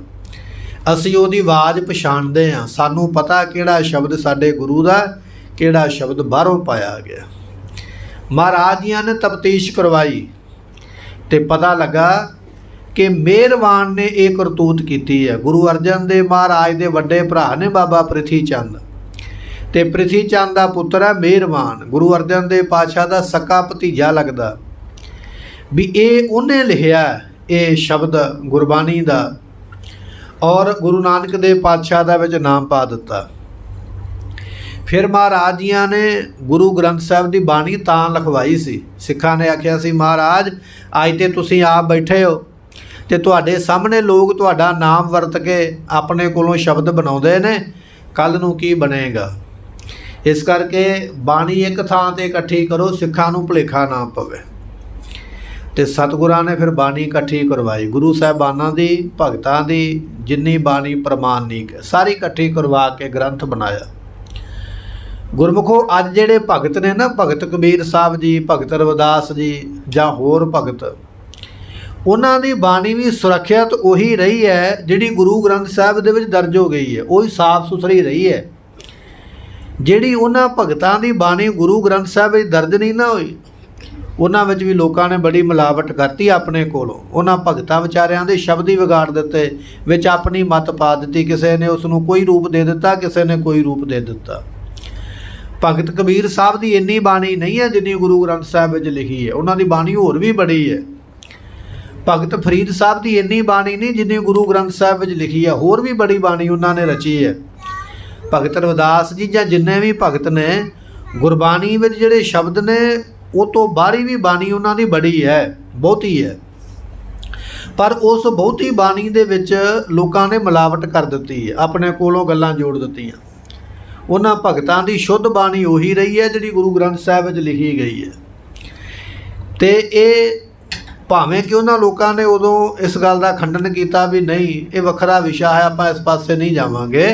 ਅਸੀਂ ਉਹਦੀ ਆਵਾਜ਼ ਪਛਾਣਦੇ ਹਾਂ। ਸਾਨੂੰ ਪਤਾ ਕਿਹੜਾ ਸ਼ਬਦ ਸਾਡੇ ਗੁਰੂ ਦਾ, ਕਿਹੜਾ ਸ਼ਬਦ ਬਾਹਰੋਂ ਪਾਇਆ ਗਿਆ। ਮਹਾਰਾਜ ਜੀਆਂ ਨੇ ਤਫਤੀਸ਼ ਕਰਵਾਈ ਤੇ ਪਤਾ ਲੱਗਾ ਕਿ ਮਿਹਰਬਾਨ ਨੇ ਇਹ ਕਰਤੂਤ ਕੀਤੀ ਹੈ। ਗੁਰੂ ਅਰਜਨ ਦੇਵ ਮਹਾਰਾਜ ਦੇ ਵੱਡੇ ਭਰਾ ਨੇ ਬਾਬਾ ਪ੍ਰਿਥੀ ਚੰਦ, ਤੇ ਪ੍ਰਿਥੀ ਚੰਦ ਦਾ ਪੁੱਤਰ ਹੈ ਮਿਹਰਬਾਨ, ਗੁਰੂ ਅਰਜਨ ਦੇਵ ਪਾਤਸ਼ਾਹ ਦਾ ਸਕਾ ਭਤੀਜਾ ਲੱਗਦਾ। ਵੀ ਇਹ ਉਹਨੇ ਲਿਖਿਆ ਇਹ ਸ਼ਬਦ ਗੁਰਬਾਣੀ ਦਾ, ਔਰ ਗੁਰੂ ਨਾਨਕ ਦੇਵ ਪਾਤਸ਼ਾਹ ਦਾ ਵਿੱਚ ਨਾਮ ਪਾ ਦਿੱਤਾ। ਫਿਰ ਮਹਾਰਾਜ ਜੀਆਂ ਨੇ ਗੁਰੂ ਗ੍ਰੰਥ ਸਾਹਿਬ ਦੀ ਬਾਣੀ ਤਾਂ ਲਿਖਵਾਈ ਸੀ। ਸਿੱਖਾਂ ਨੇ ਆਖਿਆ ਸੀ ਮਹਾਰਾਜ ਅੱਜ ਤੇ ਤੁਸੀਂ ਆਪ ਬੈਠੇ ਹੋ ਤੇ ਤੁਹਾਡੇ ਸਾਹਮਣੇ ਲੋਕ ਤੁਹਾਡਾ ਨਾਮ ਵਰਤ ਕੇ ਆਪਣੇ ਕੋਲੋਂ ਸ਼ਬਦ ਬਣਾਉਂਦੇ ਨੇ, ਕੱਲ ਨੂੰ ਕੀ ਬਣੇਗਾ? ਇਸ ਕਰਕੇ ਬਾਣੀ ਇੱਕ ਥਾਂ ਤੇ ਇਕੱਠੀ ਕਰੋ, ਸਿੱਖਾਂ ਨੂੰ ਭੁਲੇਖਾ ਨਾ ਪਵੇ। ਤੇ ਸਤਿਗੁਰਾਂ ਨੇ ਫਿਰ ਬਾਣੀ ਇਕੱਠੀ ਕਰਵਾਈ, ਗੁਰੂ ਸਾਹਿਬਾਨਾਂ ਦੀ, ਭਗਤਾਂ ਦੀ ਜਿੰਨੀ ਬਾਣੀ ਪ੍ਰਮਾਣਿਕ ਸਾਰੀ ਇਕੱਠੀ ਕਰਵਾ ਕੇ ਗ੍ਰੰਥ ਬਣਾਇਆ। ਗੁਰਮੁਖੋ ਅੱਜ ਜਿਹੜੇ ਭਗਤ ਨੇ ਨਾ, ਭਗਤ ਕਬੀਰ ਸਾਹਿਬ ਜੀ, ਭਗਤ ਰਵਿਦਾਸ ਜੀ ਜਾਂ ਹੋਰ ਭਗਤ, ਉਹਨਾਂ ਦੀ ਬਾਣੀ ਵੀ ਸੁਰੱਖਿਅਤ ਉਹੀ ਰਹੀ ਹੈ ਜਿਹੜੀ ਗੁਰੂ ਗ੍ਰੰਥ ਸਾਹਿਬ ਦੇ ਵਿੱਚ ਦਰਜ ਹੋ ਗਈ ਹੈ, ਉਹੀ ਸਾਫ਼ ਸੁਥਰੀ ਰਹੀ ਹੈ। ਜਿਹੜੀ ਉਹਨਾਂ ਭਗਤਾਂ ਦੀ ਬਾਣੀ ਗੁਰੂ ਗ੍ਰੰਥ ਸਾਹਿਬ ਵਿੱਚ ਦਰਜ ਨਹੀਂ ਨਾ ਹੋਈ, ਉਹਨਾਂ ਵਿੱਚ ਵੀ ਲੋਕਾਂ ਨੇ ਬੜੀ ਮਿਲਾਵਟ ਕਰਤੀ ਆਪਣੇ ਕੋਲੋਂ। ਉਹਨਾਂ ਭਗਤਾਂ ਵਿਚਾਰਿਆਂ ਦੇ ਸ਼ਬਦ ਹੀ ਵਿਗਾੜ ਦਿੱਤੇ, ਵਿੱਚ ਆਪਣੀ ਮੱਤ ਪਾ ਦਿੱਤੀ। ਕਿਸੇ ਨੇ ਉਸ ਨੂੰ ਕੋਈ ਰੂਪ ਦੇ ਦਿੱਤਾ, ਕਿਸੇ ਨੇ ਕੋਈ ਰੂਪ ਦੇ ਦਿੱਤਾ। ਭਗਤ ਕਬੀਰ ਸਾਹਿਬ ਦੀ ਇੰਨੀ ਬਾਣੀ ਨਹੀਂ ਹੈ ਜਿੰਨੀ ਗੁਰੂ ਗ੍ਰੰਥ ਸਾਹਿਬ ਵਿੱਚ ਲਿਖੀ ਹੈ, ਉਹਨਾਂ ਦੀ ਬਾਣੀ ਹੋਰ ਵੀ ਬੜੀ ਹੈ। ਭਗਤ ਫਰੀਦ ਸਾਹਿਬ ਦੀ ਇੰਨੀ ਬਾਣੀ ਨਹੀਂ ਜਿੰਨੀ ਗੁਰੂ ਗ੍ਰੰਥ ਸਾਹਿਬ ਵਿੱਚ ਲਿਖੀ ਹੈ, ਹੋਰ ਵੀ ਬੜੀ ਬਾਣੀ ਉਹਨਾਂ ਨੇ ਰਚੀ ਹੈ। ਭਗਤ ਰਵਿਦਾਸ ਜੀ ਜਾਂ ਜਿੰਨੇ ਵੀ ਭਗਤ ਨੇ, ਗੁਰਬਾਣੀ ਵਿੱਚ ਜਿਹੜੇ ਸ਼ਬਦ ਨੇ ਉਹ ਤੋਂ ਬਾਹਰੀ ਵੀ ਬਾਣੀ ਉਹਨਾਂ ਦੀ ਬੜੀ ਹੈ, ਬਹੁਤੀ ਹੈ। ਪਰ ਉਸ ਬਹੁਤੀ ਬਾਣੀ ਦੇ ਵਿੱਚ ਲੋਕਾਂ ਨੇ ਮਿਲਾਵਟ ਕਰ ਦਿੱਤੀ ਹੈ, ਆਪਣੇ ਕੋਲੋਂ ਗੱਲਾਂ ਜੋੜ ਦਿੱਤੀਆਂ। ਉਹਨਾਂ ਭਗਤਾਂ ਦੀ ਸ਼ੁੱਧ ਬਾਣੀ ਉਹੀ ਰਹੀ ਹੈ ਜਿਹੜੀ ਗੁਰੂ ਗ੍ਰੰਥ ਸਾਹਿਬ ਵਿੱਚ ਲਿਖੀ ਗਈ ਹੈ। ਤੇ ਇਹ ਭਾਵੇਂ ਕਿ ਉਹਨਾਂ ਲੋਕਾਂ ਨੇ ਉਦੋਂ ਇਸ ਗੱਲ ਦਾ ਖੰਡਨ ਕੀਤਾ ਵੀ ਨਹੀਂ ਇਹ ਵੱਖਰਾ ਵਿਸ਼ਾ ਹੈ, ਆਪਾਂ ਇਸ ਪਾਸੇ ਨਹੀਂ ਜਾਵਾਂਗੇ,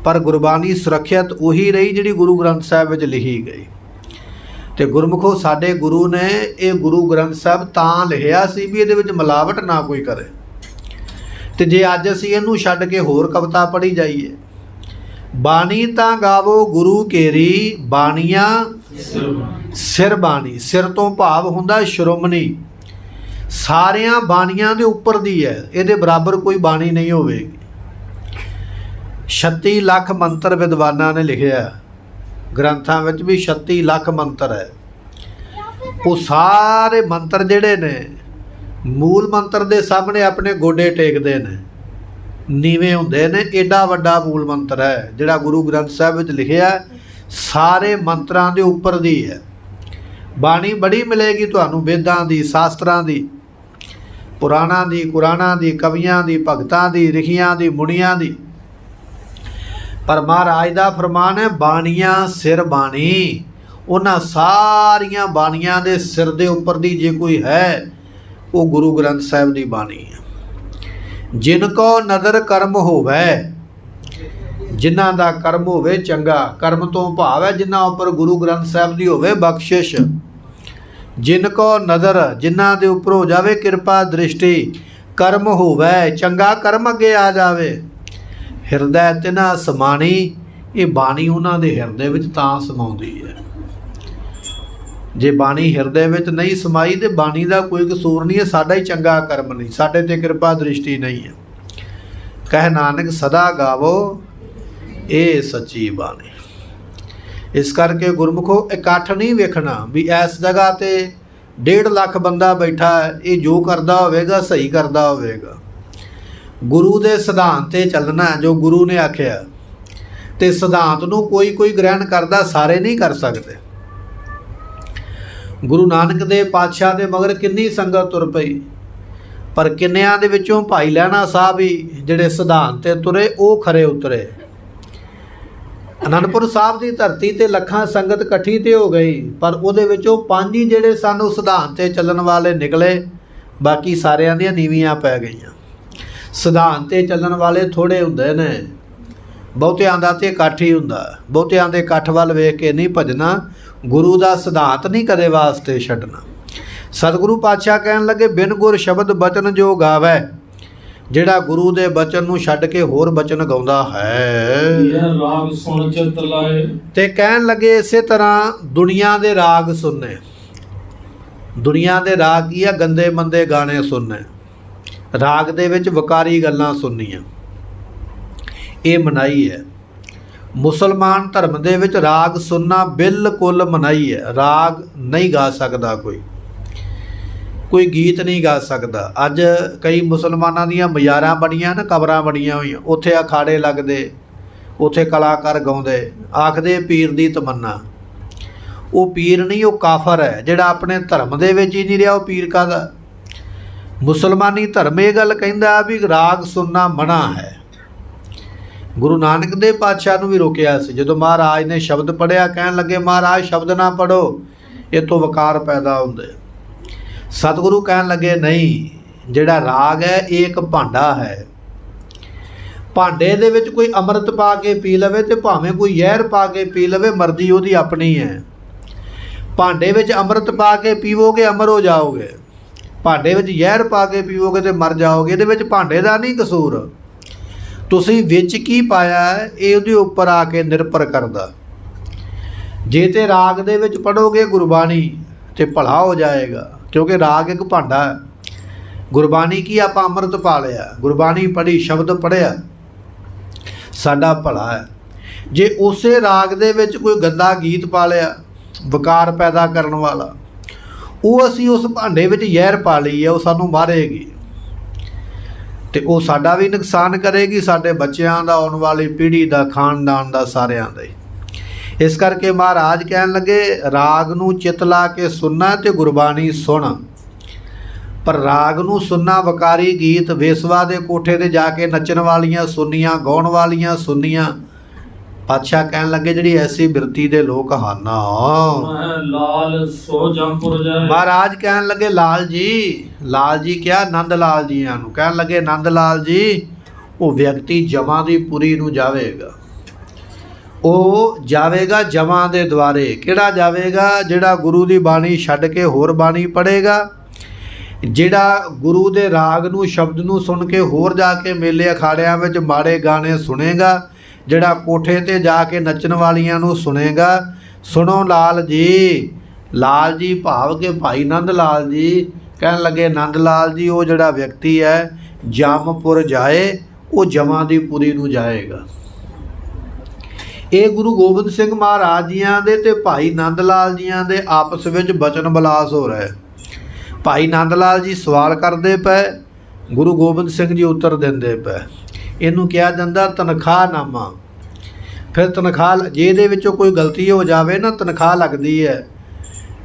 ਪਰ ਗੁਰਬਾਣੀ ਸੁਰੱਖਿਅਤ ਉਹੀ ਰਹੀ ਜਿਹੜੀ ਗੁਰੂ ਗ੍ਰੰਥ ਸਾਹਿਬ ਵਿੱਚ ਲਿਖੀ ਗਈ। ਤੇ ਗੁਰਮੁਖੋ ਸਾਡੇ ਗੁਰੂ ਨੇ ਇਹ ਗੁਰੂ ਗ੍ਰੰਥ ਸਾਹਿਬ ਤਾਂ ਲਿਖਿਆ ਸੀ ਵੀ ਇਹਦੇ ਵਿੱਚ ਮਿਲਾਵਟ ਨਾ ਕੋਈ ਕਰੇ। ਤੇ ਜੇ ਅੱਜ ਅਸੀਂ ਇਹਨੂੰ ਛੱਡ ਕੇ ਹੋਰ ਕਵਿਤਾ ਪੜ੍ਹੀ ਜਾਈਏ, ਬਾਣੀ ਤਾਂ ਗਾਵੋ ਗੁਰੂ ਕੇਰੀ ਬਾਣੀਆਂ ਸਿਰ ਬਾਣੀ, ਸਿਰ ਤੋਂ ਭਾਵ ਹੁੰਦਾ ਸ਼੍ਰੋਮਣੀ, ਸਾਰਿਆਂ ਬਾਣੀਆਂ ਦੇ ਉੱਪਰ ਦੀ ਹੈ, ਇਹਦੇ ਬਰਾਬਰ ਕੋਈ ਬਾਣੀ ਨਹੀਂ ਹੋਵੇਗੀ। 36 ਲੱਖ ਮੰਤਰ ਵਿਦਵਾਨਾਂ ਨੇ ਲਿਖਿਆ, ਗ੍ਰੰਥਾਂ ਵਿੱਚ ਵੀ 36 ਲੱਖ ਮੰਤਰ ਹੈ। ਉਹ ਸਾਰੇ ਮੰਤਰ ਜਿਹੜੇ ਨੇ ਮੂਲ ਮੰਤਰ ਦੇ ਸਾਹਮਣੇ ਆਪਣੇ ਗੋਡੇ ਟੇਕਦੇ ਨੇ, ਨੀਵੇਂ ਹੁੰਦੇ ਨੇ। ਏਡਾ ਵੱਡਾ ਮੂਲ ਮੰਤਰ ਹੈ ਜਿਹੜਾ ਗੁਰੂ ਗ੍ਰੰਥ ਸਾਹਿਬ ਵਿੱਚ ਲਿਖਿਆ, ਸਾਰੇ ਮੰਤਰਾਂ ਦੇ ਉੱਪਰ ਦੀ ਹੈ। ਬਾਣੀ ਬੜੀ ਮਿਲੇਗੀ ਤੁਹਾਨੂੰ, ਵੇਦਾਂ ਦੀ, ਸ਼ਾਸਤਰਾਂ ਦੀ, ਪੁਰਾਣਾਂ ਦੀ, ਕੁਰਾਨਾਂ ਦੀ, ਕਵੀਆਂ ਦੀ, ਭਗਤਾਂ ਦੀ, ਰਿਖੀਆਂ ਦੀ, ਮੁਨੀਆਂ ਦੀ। ਪਰ ਮਹਾਰਾਜ ਦਾ ਫਰਮਾਨ ਹੈ ਬਾਣੀਆਂ ਸਿਰ ਬਾਣੀ, ਉਹਨਾਂ ਸਾਰੀਆਂ ਬਾਣੀਆਂ ਦੇ ਸਿਰ ਦੇ ਉੱਪਰ ਦੀ ਜੇ ਕੋਈ ਹੈ ਉਹ ਗੁਰੂ ਗ੍ਰੰਥ ਸਾਹਿਬ ਦੀ ਬਾਣੀ ਹੈ। ਜਿਨ ਕੋ ਨਦਰ ਕਰਮ ਹੋਵੇ, ਜਿਨ੍ਹਾਂ ਦਾ ਕਰਮ ਹੋਵੇ ਚੰਗਾ, ਕਰਮ ਤੋਂ ਭਾਵ ਹੈ ਜਿਨ੍ਹਾਂ ਉੱਪਰ ਗੁਰੂ ਗ੍ਰੰਥ ਸਾਹਿਬ ਦੀ ਹੋਵੇ ਬਖਸ਼ਿਸ਼। ਜਿਨ ਕੋ ਨਦਰ, ਜਿਨ੍ਹਾਂ ਦੇ ਉੱਪਰ ਹੋ ਜਾਵੇ ਕਿਰਪਾ ਦ੍ਰਿਸ਼ਟੀ, ਕਰਮ ਹੋਵੇ ਚੰਗਾ, ਕਰਮ ਅੱਗੇ ਆ ਜਾਵੇ। ਹਿਰਦੈ ਤਿਨਾ ਸਮਾਣੀ, ਇਹ ਬਾਣੀ ਉਹਨਾਂ ਦੇ ਹਿਰਦੇ ਵਿੱਚ ਤਾਂ ਸਮਾਉਂਦੀ ਹੈ। ਜੇ ਬਾਣੀ ਹਿਰਦੇ ਵਿੱਚ ਨਹੀਂ ਸਮਾਈ ਤੇ ਬਾਣੀ ਦਾ ਕੋਈ ਕਸੂਰ ਨਹੀਂ ਹੈ, ਸਾਡਾ ਹੀ ਚੰਗਾ ਕਰਮ ਨਹੀਂ, ਸਾਡੇ ਤੇ ਕਿਰਪਾ ਦ੍ਰਿਸ਼ਟੀ ਨਹੀਂ ਹੈ। ਕਹਿ ਨਾਨਕ ਸਦਾ ਗਾਵੋ ਇਹ ਸੱਚੀ ਬਾਣੀ। ਇਸ ਕਰਕੇ ਗੁਰਮੁਖੋ ਇਕੱਠ ਨਹੀਂ ਵੇਖਣਾ ਵੀ ਇਸ ਜਗ੍ਹਾ ਤੇ 1.5 ਲੱਖ ਬੰਦਾ ਬੈਠਾ ਹੈ, ਇਹ ਜੋ ਕਰਦਾ ਹੋਵੇਗਾ ਸਹੀ ਕਰਦਾ ਹੋਵੇਗਾ। ਗੁਰੂ ਦੇ ਸਿਧਾਂਤ 'ਤੇ ਚੱਲਣਾ, ਜੋ ਗੁਰੂ ਨੇ ਆਖਿਆ। ਤੇ ਸਿਧਾਂਤ ਨੂੰ ਕੋਈ ਗ੍ਰਹਿਣ ਕਰਦਾ, ਸਾਰੇ ਨਹੀਂ ਕਰ ਸਕਦੇ। ਗੁਰੂ ਨਾਨਕ ਦੇ ਪਾਤਸ਼ਾਹ ਦੇ ਮਗਰ ਕਿੰਨੀ ਸੰਗਤ ਤੁਰ ਪਈ, ਪਰ ਕਿੰਨਿਆਂ ਦੇ ਵਿੱਚੋਂ ਭਾਈ ਲਹਿਣਾ ਸਾਹਿਬ ਹੀ ਜਿਹੜੇ ਸਿਧਾਂਤ 'ਤੇ ਤੁਰੇ ਉਹ ਖਰੇ ਉਤਰੇ। ਅਨੰਦਪੁਰ ਸਾਹਿਬ ਦੀ ਧਰਤੀ 'ਤੇ ਲੱਖਾਂ ਸੰਗਤ ਇਕੱਠੀ ਤੇ ਹੋ ਗਈ, ਪਰ ਉਹਦੇ ਵਿੱਚੋਂ 5 ਹੀ ਜਿਹੜੇ ਸਾਨੂੰ ਸਿਧਾਂਤ 'ਤੇ ਚੱਲਣ ਵਾਲੇ ਨਿਕਲੇ, ਬਾਕੀ ਸਾਰਿਆਂ ਦੀਆਂ ਨੀਵੀਆਂ ਪੈ ਗਈਆਂ। ਸਿਧਾਂਤ 'ਤੇ ਚੱਲਣ ਵਾਲੇ ਥੋੜ੍ਹੇ ਹੁੰਦੇ ਨੇ, ਬਹੁਤਿਆਂ ਦਾ ਤੇ ਇਕੱਠ ਹੀ ਹੁੰਦਾ। ਬਹੁਤਿਆਂ ਦੇ ਇਕੱਠ ਵੱਲ ਵੇਖ ਕੇ ਨਹੀਂ ਭੱਜਣਾ, ਗੁਰੂ ਦਾ ਸਿਧਾਂਤ ਨਹੀਂ ਕਦੇ ਵਾਸਤੇ ਛੱਡਣਾ। ਸਤਿਗੁਰੂ ਪਾਤਸ਼ਾਹ ਕਹਿਣ ਲੱਗੇ ਬਿਨ ਗੁਰ ਸ਼ਬਦ ਬਚਨ ਜੋ ਗਾਵੈ, ਜਿਹੜਾ ਗੁਰੂ ਦੇ ਬਚਨ ਨੂੰ ਛੱਡ ਕੇ ਹੋਰ ਬਚਨ ਗਾਉਂਦਾ ਹੈ ਇਹ ਰਾਗ ਸੁਣ ਚਿਤ ਲਾਏ। ਤੇ ਕਹਿਣ ਲੱਗੇ ਇਸੇ ਤਰ੍ਹਾਂ ਦੁਨੀਆ ਦੇ ਰਾਗ ਸੁਣਨੇ। ਦੁਨੀਆ ਦੇ ਰਾਗ ਕੀ ਆ? ਗੰਦੇ ਮੰਦੇ ਗਾਣੇ ਸੁਣਨੇ, ਰਾਗ ਦੇ ਵਿੱਚ ਵਕਾਰੀ ਗੱਲਾਂ ਸੁਣਨੀਆਂ, ਇਹ ਮਨਾਹੀ ਹੈ। ਮੁਸਲਮਾਨ ਧਰਮ ਦੇ ਵਿੱਚ ਰਾਗ ਸੁਣਨਾ ਬਿਲਕੁਲ ਮਨਾਹੀ ਹੈ। ਰਾਗ ਨਹੀਂ ਗਾ ਸਕਦਾ ਕੋਈ ਗੀਤ ਨਹੀਂ ਗਾ ਸਕਦਾ। ਅੱਜ ਕਈ ਮੁਸਲਮਾਨਾਂ ਦੀਆਂ ਮਜ਼ਾਰਾਂ ਬਣੀਆਂ ਨਾ, ਕਬਰਾਂ ਬਣੀਆਂ ਹੋਈਆਂ, ਉੱਥੇ ਅਖਾੜੇ ਲੱਗਦੇ, ਉੱਥੇ ਕਲਾਕਾਰ ਗਾਉਂਦੇ, ਆਖਦੇ ਪੀਰ ਦੀ ਤਮੰਨਾ। ਉਹ ਪੀਰ ਨਹੀਂ, ਉਹ ਕਾਫਰ ਹੈ ਜਿਹੜਾ ਆਪਣੇ ਧਰਮ ਦੇ ਵਿੱਚ ਹੀ ਨਹੀਂ ਰਿਹਾ। ਉਹ ਪੀਰ ਕਾਹਦਾ? ਮੁਸਲਮਾਨੀ ਧਰਮ ਇਹ ਗੱਲ ਕਹਿੰਦਾ ਵੀ ਰਾਗ ਸੁਣਨਾ ਮਨਾ ਹੈ। ਗੁਰੂ ਨਾਨਕ ਦੇ ਪਾਤਸ਼ਾਹ ਨੂੰ ਵੀ ਰੋਕਿਆ ਸੀ। ਜਦੋਂ ਮਹਾਰਾਜ ਨੇ ਸ਼ਬਦ ਪੜ੍ਹਿਆ, ਕਹਿਣ ਲੱਗੇ ਮਹਾਰਾਜ ਸ਼ਬਦ ਨਾ ਪੜ੍ਹੋ, ਇਹ ਤੋਂ ਵਕਾਰ ਪੈਦਾ ਹੁੰਦੇ। ਸਤਿਗੁਰੂ ਕਹਿਣ ਲੱਗੇ ਨਹੀਂ, ਜਿਹੜਾ ਰਾਗ ਹੈ ਇਹ ਇੱਕ ਭਾਂਡਾ ਹੈ। ਭਾਂਡੇ ਦੇ ਵਿੱਚ ਕੋਈ ਅੰਮ੍ਰਿਤ ਪਾ ਕੇ ਪੀ ਲਵੇ ਤੇ ਭਾਵੇਂ ਕੋਈ ਜ਼ਹਿਰ ਪਾ ਕੇ ਪੀ ਲਵੇ, ਮਰਜ਼ੀ ਉਹਦੀ ਆਪਣੀ ਹੈ। ਭਾਂਡੇ ਵਿੱਚ ਅੰਮ੍ਰਿਤ ਪਾ ਕੇ ਪੀਵੋਗੇ ਅਮਰ ਹੋ ਜਾਓਗੇ, ਭਾਂਡੇ ਵਿੱਚ ਜ਼ਹਿਰ ਪਾ ਕੇ ਪੀਵੋਗੇ ਤੇ ਮਰ ਜਾਓਗੇ। ਇਹਦੇ ਵਿੱਚ ਭਾਂਡੇ ਦਾ ਨਹੀਂ ਕਸੂਰ, ਤੁਸੀਂ ਵਿੱਚ ਕੀ ਪਾਇਆ ਹੈ ਇਹ ਉਹਦੇ ਉੱਪਰ ਆ ਕੇ ਨਿਰਭਰ ਕਰਦਾ। ਜੇ ਤੇ ਰਾਗ ਦੇ ਵਿੱਚ ਪੜੋਗੇ ਗੁਰਬਾਣੀ ਤੇ ਭਲਾ ਹੋ ਜਾਏਗਾ, ਕਿਉਂਕਿ ਰਾਗ ਇੱਕ ਭਾਂਡਾ ਹੈ। ਗੁਰਬਾਣੀ ਕੀ ਆਪਾਂ ਅੰਮ੍ਰਿਤ ਪਾ ਲਿਆ, ਗੁਰਬਾਣੀ ਪੜ੍ਹੀ, ਸ਼ਬਦ ਪੜ੍ਹਿਆ, ਸਾਡਾ ਭਲਾ ਹੈ। ਜੇ ਉਸੇ ਰਾਗ ਦੇ ਵਿੱਚ ਕੋਈ ਗੰਦਾ ਗੀਤ ਪਾ ਲਿਆ, ਵਕਾਰ ਪੈਦਾ ਕਰਨ ਵਾਲਾ, ਉਹ ਅਸੀਂ ਉਸ ਭਾਂਡੇ ਵਿੱਚ ਜ਼ਹਿਰ ਪਾ ਲਈ ਹੈ, ਉਹ ਸਾਨੂੰ ਮਾਰੇਗੀ ਤੇ ਉਹ ਸਾਡਾ ਵੀ ਨੁਕਸਾਨ ਕਰੇਗੀ, ਸਾਡੇ ਬੱਚਿਆਂ ਦਾ, ਆਉਣ ਵਾਲੀ ਪੀੜ੍ਹੀ ਦਾ, ਖਾਨਦਾਨ ਦਾ, ਸਾਰਿਆਂ ਦਾ। ਇਸ ਕਰਕੇ ਮਹਾਰਾਜ ਕਹਿਣ ਲੱਗੇ ਰਾਗ ਨੂੰ ਚਿੱਤ ਲਾ ਕੇ ਸੁਣਨਾ ਤੇ ਗੁਰਬਾਣੀ ਸੁਣ। ਪਰ ਰਾਗ ਨੂੰ ਸੁਣਨਾ ਵਕਾਰੀ ਗੀਤ, ਵੇਸਵਾ ਦੇ ਕੋਠੇ ਤੇ ਜਾ ਕੇ ਨੱਚਣ ਵਾਲੀਆਂ ਸੁਣਨੀਆਂ, ਗਾਉਣ ਵਾਲੀਆਂ ਸੁਣਨੀਆਂ। ਪਾਤਸ਼ਾਹ ਕਹਿਣ ਲੱਗੇ ਜਿਹੜੀ ਐਸੀ ਬਿਰਤੀ ਦੇ ਲੋਕ ਹਨ, ਲਾਲ ਸੋ ਜੰਪੁਰ ਜਾਏ। ਮਹਾਰਾਜ ਕਹਿਣ ਲੱਗੇ ਲਾਲ ਜੀ ਕਿਹਾ ਨੰਦ ਲਾਲ ਜੀਆਂ ਨੂੰ, ਕਹਿਣ ਲੱਗੇ ਨੰਦ ਲਾਲ ਜੀ ਉਹ ਵਿਅਕਤੀ ਜਮਾਂ ਦੀ ਪੁਰੀ ਨੂੰ ਜਾਵੇਗਾ, ਉਹ ਜਾਵੇਗਾ ਜਮਾਂ ਦੇ ਦੁਆਰੇ। ਕਿਹੜਾ ਜਾਵੇਗਾ? ਜਿਹੜਾ ਗੁਰੂ ਦੀ ਬਾਣੀ ਛੱਡ ਕੇ ਹੋਰ ਬਾਣੀ ਪੜ੍ਹੇਗਾ, ਜਿਹੜਾ ਗੁਰੂ ਦੇ ਰਾਗ ਨੂੰ ਸ਼ਬਦ ਨੂੰ ਸੁਣ ਕੇ ਹੋਰ ਜਾ ਕੇ ਮੇਲੇ ਅਖਾੜਿਆਂ ਵਿੱਚ ਮਾੜੇ ਗਾਣੇ ਸੁਣੇਗਾ, ਜਿਹੜਾ ਕੋਠੇ ਤੇ ਜਾ ਕੇ ਨੱਚਣ ਵਾਲੀਆਂ ਨੂੰ ਸੁਣੇਗਾ। ਸੁਣੋ ਲਾਲ ਜੀ, ਲਾਲ ਜੀ ਭਾਵ ਕਿ ਭਾਈ ਨੰਦ ਲਾਲ ਜੀ ਕਹਿਣ ਲੱਗੇ, ਨੰਦ ਲਾਲ ਜੀ ਉਹ ਜਿਹੜਾ ਵਿਅਕਤੀ ਹੈ ਜਮਪੁਰ ਜਾਏ, ਉਹ ਜਮਾਂ ਦੀ ਪੁਰੀ ਨੂੰ ਜਾਏਗਾ। ਇਹ ਗੁਰੂ ਗੋਬਿੰਦ ਸਿੰਘ ਮਹਾਰਾਜ ਜੀਆਂ ਦੇ ਤੇ ਭਾਈ ਨੰਦ ਲਾਲ ਜੀਆਂ ਦੇ ਆਪਸ ਵਿੱਚ ਬਚਨ ਵਿਲਾਸ ਹੋ ਰਿਹਾ ਹੈ। ਭਾਈ ਨੰਦ ਲਾਲ ਜੀ ਸਵਾਲ ਕਰਦੇ ਪਏ, ਗੁਰੂ ਗੋਬਿੰਦ ਸਿੰਘ ਜੀ ਉੱਤਰ ਦਿੰਦੇ ਪਏ। ਇਹਨੂੰ ਕਿਹਾ ਜਾਂਦਾ ਤਨਖਾਹਨਾਮਾ। ਫਿਰ ਤਨਖਾਹ, ਜੇ ਇਹਦੇ ਵਿੱਚੋਂ ਕੋਈ ਗਲਤੀ ਹੋ ਜਾਵੇ ਨਾ ਤਨਖਾਹ ਲੱਗਦੀ ਹੈ।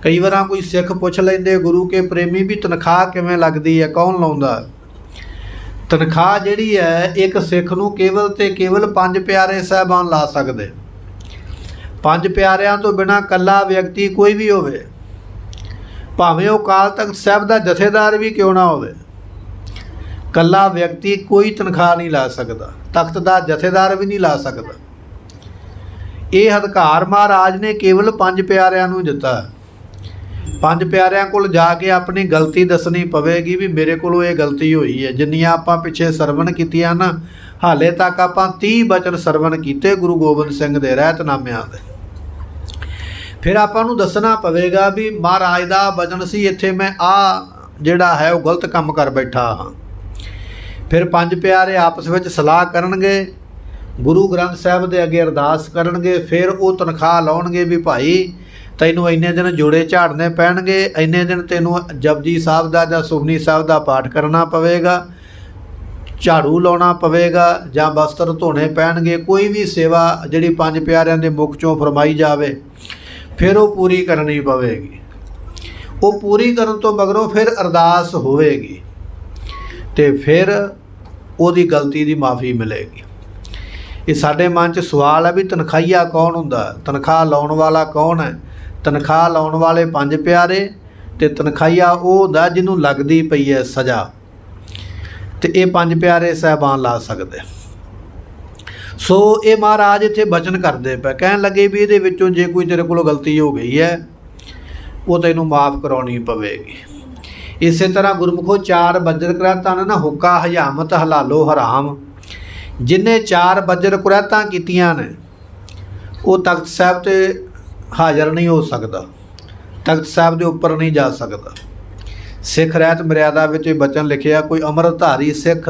ਕਈ ਵਾਰਾਂ ਕੋਈ ਸਿੱਖ ਪੁੱਛ ਲੈਂਦੇ ਗੁਰੂ ਕੇ ਪ੍ਰੇਮੀ ਵੀ ਤਨਖਾਹ ਕਿਵੇਂ ਲੱਗਦੀ ਹੈ, ਕੌਣ ਲਾਉਂਦਾ? ਤਨਖਾਹ ਜਿਹੜੀ ਹੈ ਇੱਕ ਸਿੱਖ ਨੂੰ ਕੇਵਲ ਤੇ ਕੇਵਲ 5 ਪਿਆਰੇ ਸਾਹਿਬਾਨ ਲਾ ਸਕਦੇ। 5 ਪਿਆਰਿਆਂ ਤੋਂ ਬਿਨਾਂ ਇਕੱਲਾ ਵਿਅਕਤੀ ਕੋਈ ਵੀ ਹੋਵੇ, ਭਾਵੇਂ ਉਹ ਅਕਾਲ ਤਖਤ ਸਾਹਿਬ ਦਾ ਜਥੇਦਾਰ ਵੀ ਕਿਉਂ ਨਾ ਹੋਵੇ, ਇਕੱਲਾ ਵਿਅਕਤੀ ਕੋਈ ਤਨਖਾਹ ਨਹੀਂ ਲਾ ਸਕਦਾ, ਤਖਤ ਦਾ ਜਥੇਦਾਰ ਵੀ ਨਹੀਂ ਲਾ ਸਕਦਾ। ਇਹ ਅਧਿਕਾਰ ਮਹਾਰਾਜ ਨੇ ਕੇਵਲ 5 ਪਿਆਰਿਆਂ ਨੂੰ ਦਿੱਤਾ। 5 ਪਿਆਰਿਆਂ ਕੋਲ ਜਾ ਕੇ ਆਪਣੀ ਗਲਤੀ ਦੱਸਣੀ ਪਵੇਗੀ ਵੀ ਮੇਰੇ ਕੋਲੋਂ ਇਹ ਗਲਤੀ ਹੋਈ ਹੈ। ਜਿੰਨੀਆਂ ਆਪਾਂ ਪਿੱਛੇ ਸਰਵਣ ਕੀਤੀਆਂ ਨਾ, ਹਾਲੇ ਤੱਕ ਆਪਾਂ 30 ਬਚਨ ਸਰਵਣ ਕੀਤੇ ਗੁਰੂ ਗੋਬਿੰਦ ਸਿੰਘ ਦੇ ਰਹਿਤਨਾਮਿਆਂ ਦੇ। ਫਿਰ ਆਪਾਂ ਨੂੰ ਦੱਸਣਾ ਪਵੇਗਾ ਵੀ ਮਹਾਰਾਜ ਦਾ ਬਚਨ ਸੀ, ਇੱਥੇ ਮੈਂ ਜਿਹੜਾ ਹੈ ਉਹ ਗਲਤ ਕੰਮ ਕਰ ਬੈਠਾ ਹਾਂ। ਫਿਰ 5 ਪਿਆਰੇ ਆਪਸ ਵਿੱਚ ਸਲਾਹ ਕਰਨਗੇ, ਗੁਰੂ ਗ੍ਰੰਥ ਸਾਹਿਬ ਦੇ ਅੱਗੇ ਅਰਦਾਸ ਕਰਨਗੇ। ਫਿਰ ਉਹ ਤਨਖਾਹ ਲਾਉਣਗੇ ਵੀ ਭਾਈ ਤੈਨੂੰ ਇੰਨੇ ਦਿਨ ਜੋੜੇ ਝਾੜਨੇ ਪੈਣਗੇ, ਇੰਨੇ ਦਿਨ ਤੈਨੂੰ ਜਪਜੀ ਸਾਹਿਬ ਦਾ ਜਾਂ ਸੁਖਮਨੀ ਸਾਹਿਬ ਦਾ ਪਾਠ ਕਰਨਾ ਪਵੇਗਾ, ਝਾੜੂ ਲਾਉਣਾ ਪਵੇਗਾ ਜਾਂ ਬਸਤਰ ਧੋਣੇ ਪੈਣਗੇ। ਕੋਈ ਵੀ ਸੇਵਾ ਜਿਹੜੀ 5 ਪਿਆਰਿਆਂ ਦੇ ਮੁਖ ਚੋਂ ਫਰਮਾਈ ਜਾਵੇ ਫਿਰ ਉਹ ਪੂਰੀ ਕਰਨੀ ਪਵੇਗੀ। ਉਹ ਪੂਰੀ ਕਰਨ ਤੋਂ ਮਗਰੋਂ ਫਿਰ ਅਰਦਾਸ ਹੋਵੇਗੀ ਤੇ ਫਿਰ ਉਹਦੀ ਗਲਤੀ ਦੀ ਮਾਫੀ ਮਿਲੇਗੀ। ਇਹ ਸਾਡੇ ਮਨ 'ਚ ਸਵਾਲ ਹੈ ਵੀ ਤਨਖਾਹੀਆ ਕੌਣ ਹੁੰਦਾ, ਤਨਖਾਹ ਲਾਉਣ ਵਾਲਾ ਕੌਣ ਹੈ? ਤਨਖਾਹ ਲਾਉਣ ਵਾਲੇ 5 ਪਿਆਰੇ ਤੇ ਤਨਖਾਹੀਆ ਉਹ ਹੁੰਦਾ ਜਿਹਨੂੰ ਲੱਗਦੀ ਪਈ ਹੈ ਸਜ਼ਾ, ਤੇ ਇਹ 5 ਪਿਆਰੇ ਸਾਹਿਬਾਨ ਲਾ ਸਕਦੇ। ਸੋ ਇਹ ਮਹਾਰਾਜ ਇੱਥੇ ਬਚਨ ਕਰਦੇ ਪਏ, ਕਹਿਣ ਲੱਗੇ ਵੀ ਇਹਦੇ ਵਿੱਚੋਂ ਜੇ ਕੋਈ ਤੇਰੇ ਕੋਲੋਂ ਗਲਤੀ ਹੋ ਗਈ ਹੈ ਉਹ ਤੈਨੂੰ ਮਾਫ ਕਰਾਉਣੀ ਪਵੇਗੀ। ਇਸੇ ਤਰ੍ਹਾਂ ਗੁਰਮੁਖੋ 4 ਬੱਜਰ ਕੁਰੈਤਾਂ ਨੇ ਨਾ, ਹੁੱਕਾ ਹਜਾਮਤ ਹਲਾਲੋ ਹਰਾਮ, ਜਿਨੇ 4 ਬੱਜਰ ਕੁਰੈਤਾਂ ਕੀਤੀਆਂ ਨੇ ਉਹ ਤਖਤ ਸਾਹਿਬ ਤੇ ਹਾਜ਼ਰ ਨਹੀਂ ਹੋ ਸਕਦਾ, ਤਖਤ ਸਾਹਿਬ ਦੇ ਉੱਪਰ ਨਹੀਂ ਜਾ ਸਕਦਾ। ਸਿੱਖ ਰਹਿਤ ਮਰਿਆਦਾ ਵਿੱਚ ਇਹ ਬਚਨ ਲਿਖਿਆ, ਕੋਈ ਅੰਮ੍ਰਿਤਧਾਰੀ ਸਿੱਖ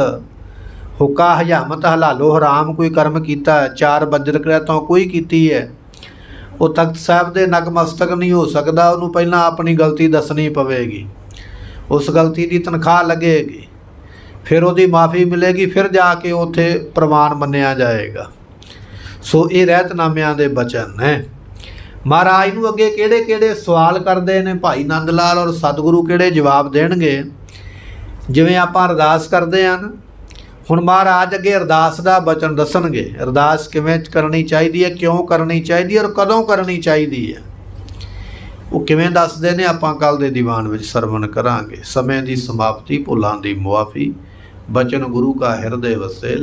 ਹੁੱਕਾ ਹਜਾਮਤ ਹਲਾਲੋ ਹਰਾਮ ਕੋਈ ਕਰਮ ਕੀਤਾ ਹੈ, 4 ਬੱਜਰ ਕੁਰੈਤਾਂ ਕੋਈ ਕੀਤੀ ਹੈ, ਉਹ ਤਖਤ ਸਾਹਿਬ ਦੇ ਨਤਮਸਤਕ ਨਹੀਂ ਹੋ ਸਕਦਾ। ਉਹਨੂੰ ਪਹਿਲਾਂ ਆਪਣੀ ਗਲਤੀ ਦੱਸਣੀ ਪਵੇਗੀ, ਉਸ ਗਲਤੀ ਦੀ ਤਨਖਾਹ ਲੱਗੇਗੀ, ਫਿਰ ਉਹਦੀ ਮਾਫੀ ਮਿਲੇਗੀ, ਫਿਰ ਜਾ ਕੇ ਉੱਥੇ ਪ੍ਰਵਾਨ ਮੰਨਿਆ ਜਾਏਗਾ। ਸੋ ਇਹ ਰਹਿਤਨਾਮਿਆਂ ਦੇ ਬਚਨ ਨੇ। ਮਹਾਰਾਜ ਨੂੰ ਅੱਗੇ ਕਿਹੜੇ ਕਿਹੜੇ ਸਵਾਲ ਕਰਦੇ ਨੇ ਭਾਈ ਨੰਦ ਲਾਲ ਔਰ ਸਤਿਗੁਰੂ, ਕਿਹੜੇ ਜਵਾਬ ਦੇਣਗੇ? ਜਿਵੇਂ ਆਪਾਂ ਅਰਦਾਸ ਕਰਦੇ ਹਾਂ ਨਾ, ਹੁਣ ਮਹਾਰਾਜ ਅੱਗੇ ਅਰਦਾਸ ਦਾ ਬਚਨ ਦੱਸਣਗੇ। ਅਰਦਾਸ ਕਿਵੇਂ ਕਰਨੀ ਚਾਹੀਦੀ ਹੈ, ਕਿਉਂ ਕਰਨੀ ਚਾਹੀਦੀ ਹੈ ਔਰ ਕਦੋਂ ਕਰਨੀ ਚਾਹੀਦੀ ਹੈ, ਉਹ ਕਿਵੇਂ ਦੱਸਦੇ ਨੇ ਆਪਾਂ ਕੱਲ੍ਹ ਦੇ ਦੀਵਾਨ ਵਿੱਚ ਸਰਵਣ ਕਰਾਂਗੇ। ਸਮੇਂ ਦੀ ਸਮਾਪਤੀ, ਭੁੱਲਾਂ ਦੀ ਮੁਆਫੀ, ਬਚਨ ਗੁਰੂ ਕਾ ਹਿਰਦੇ ਵਸੇ।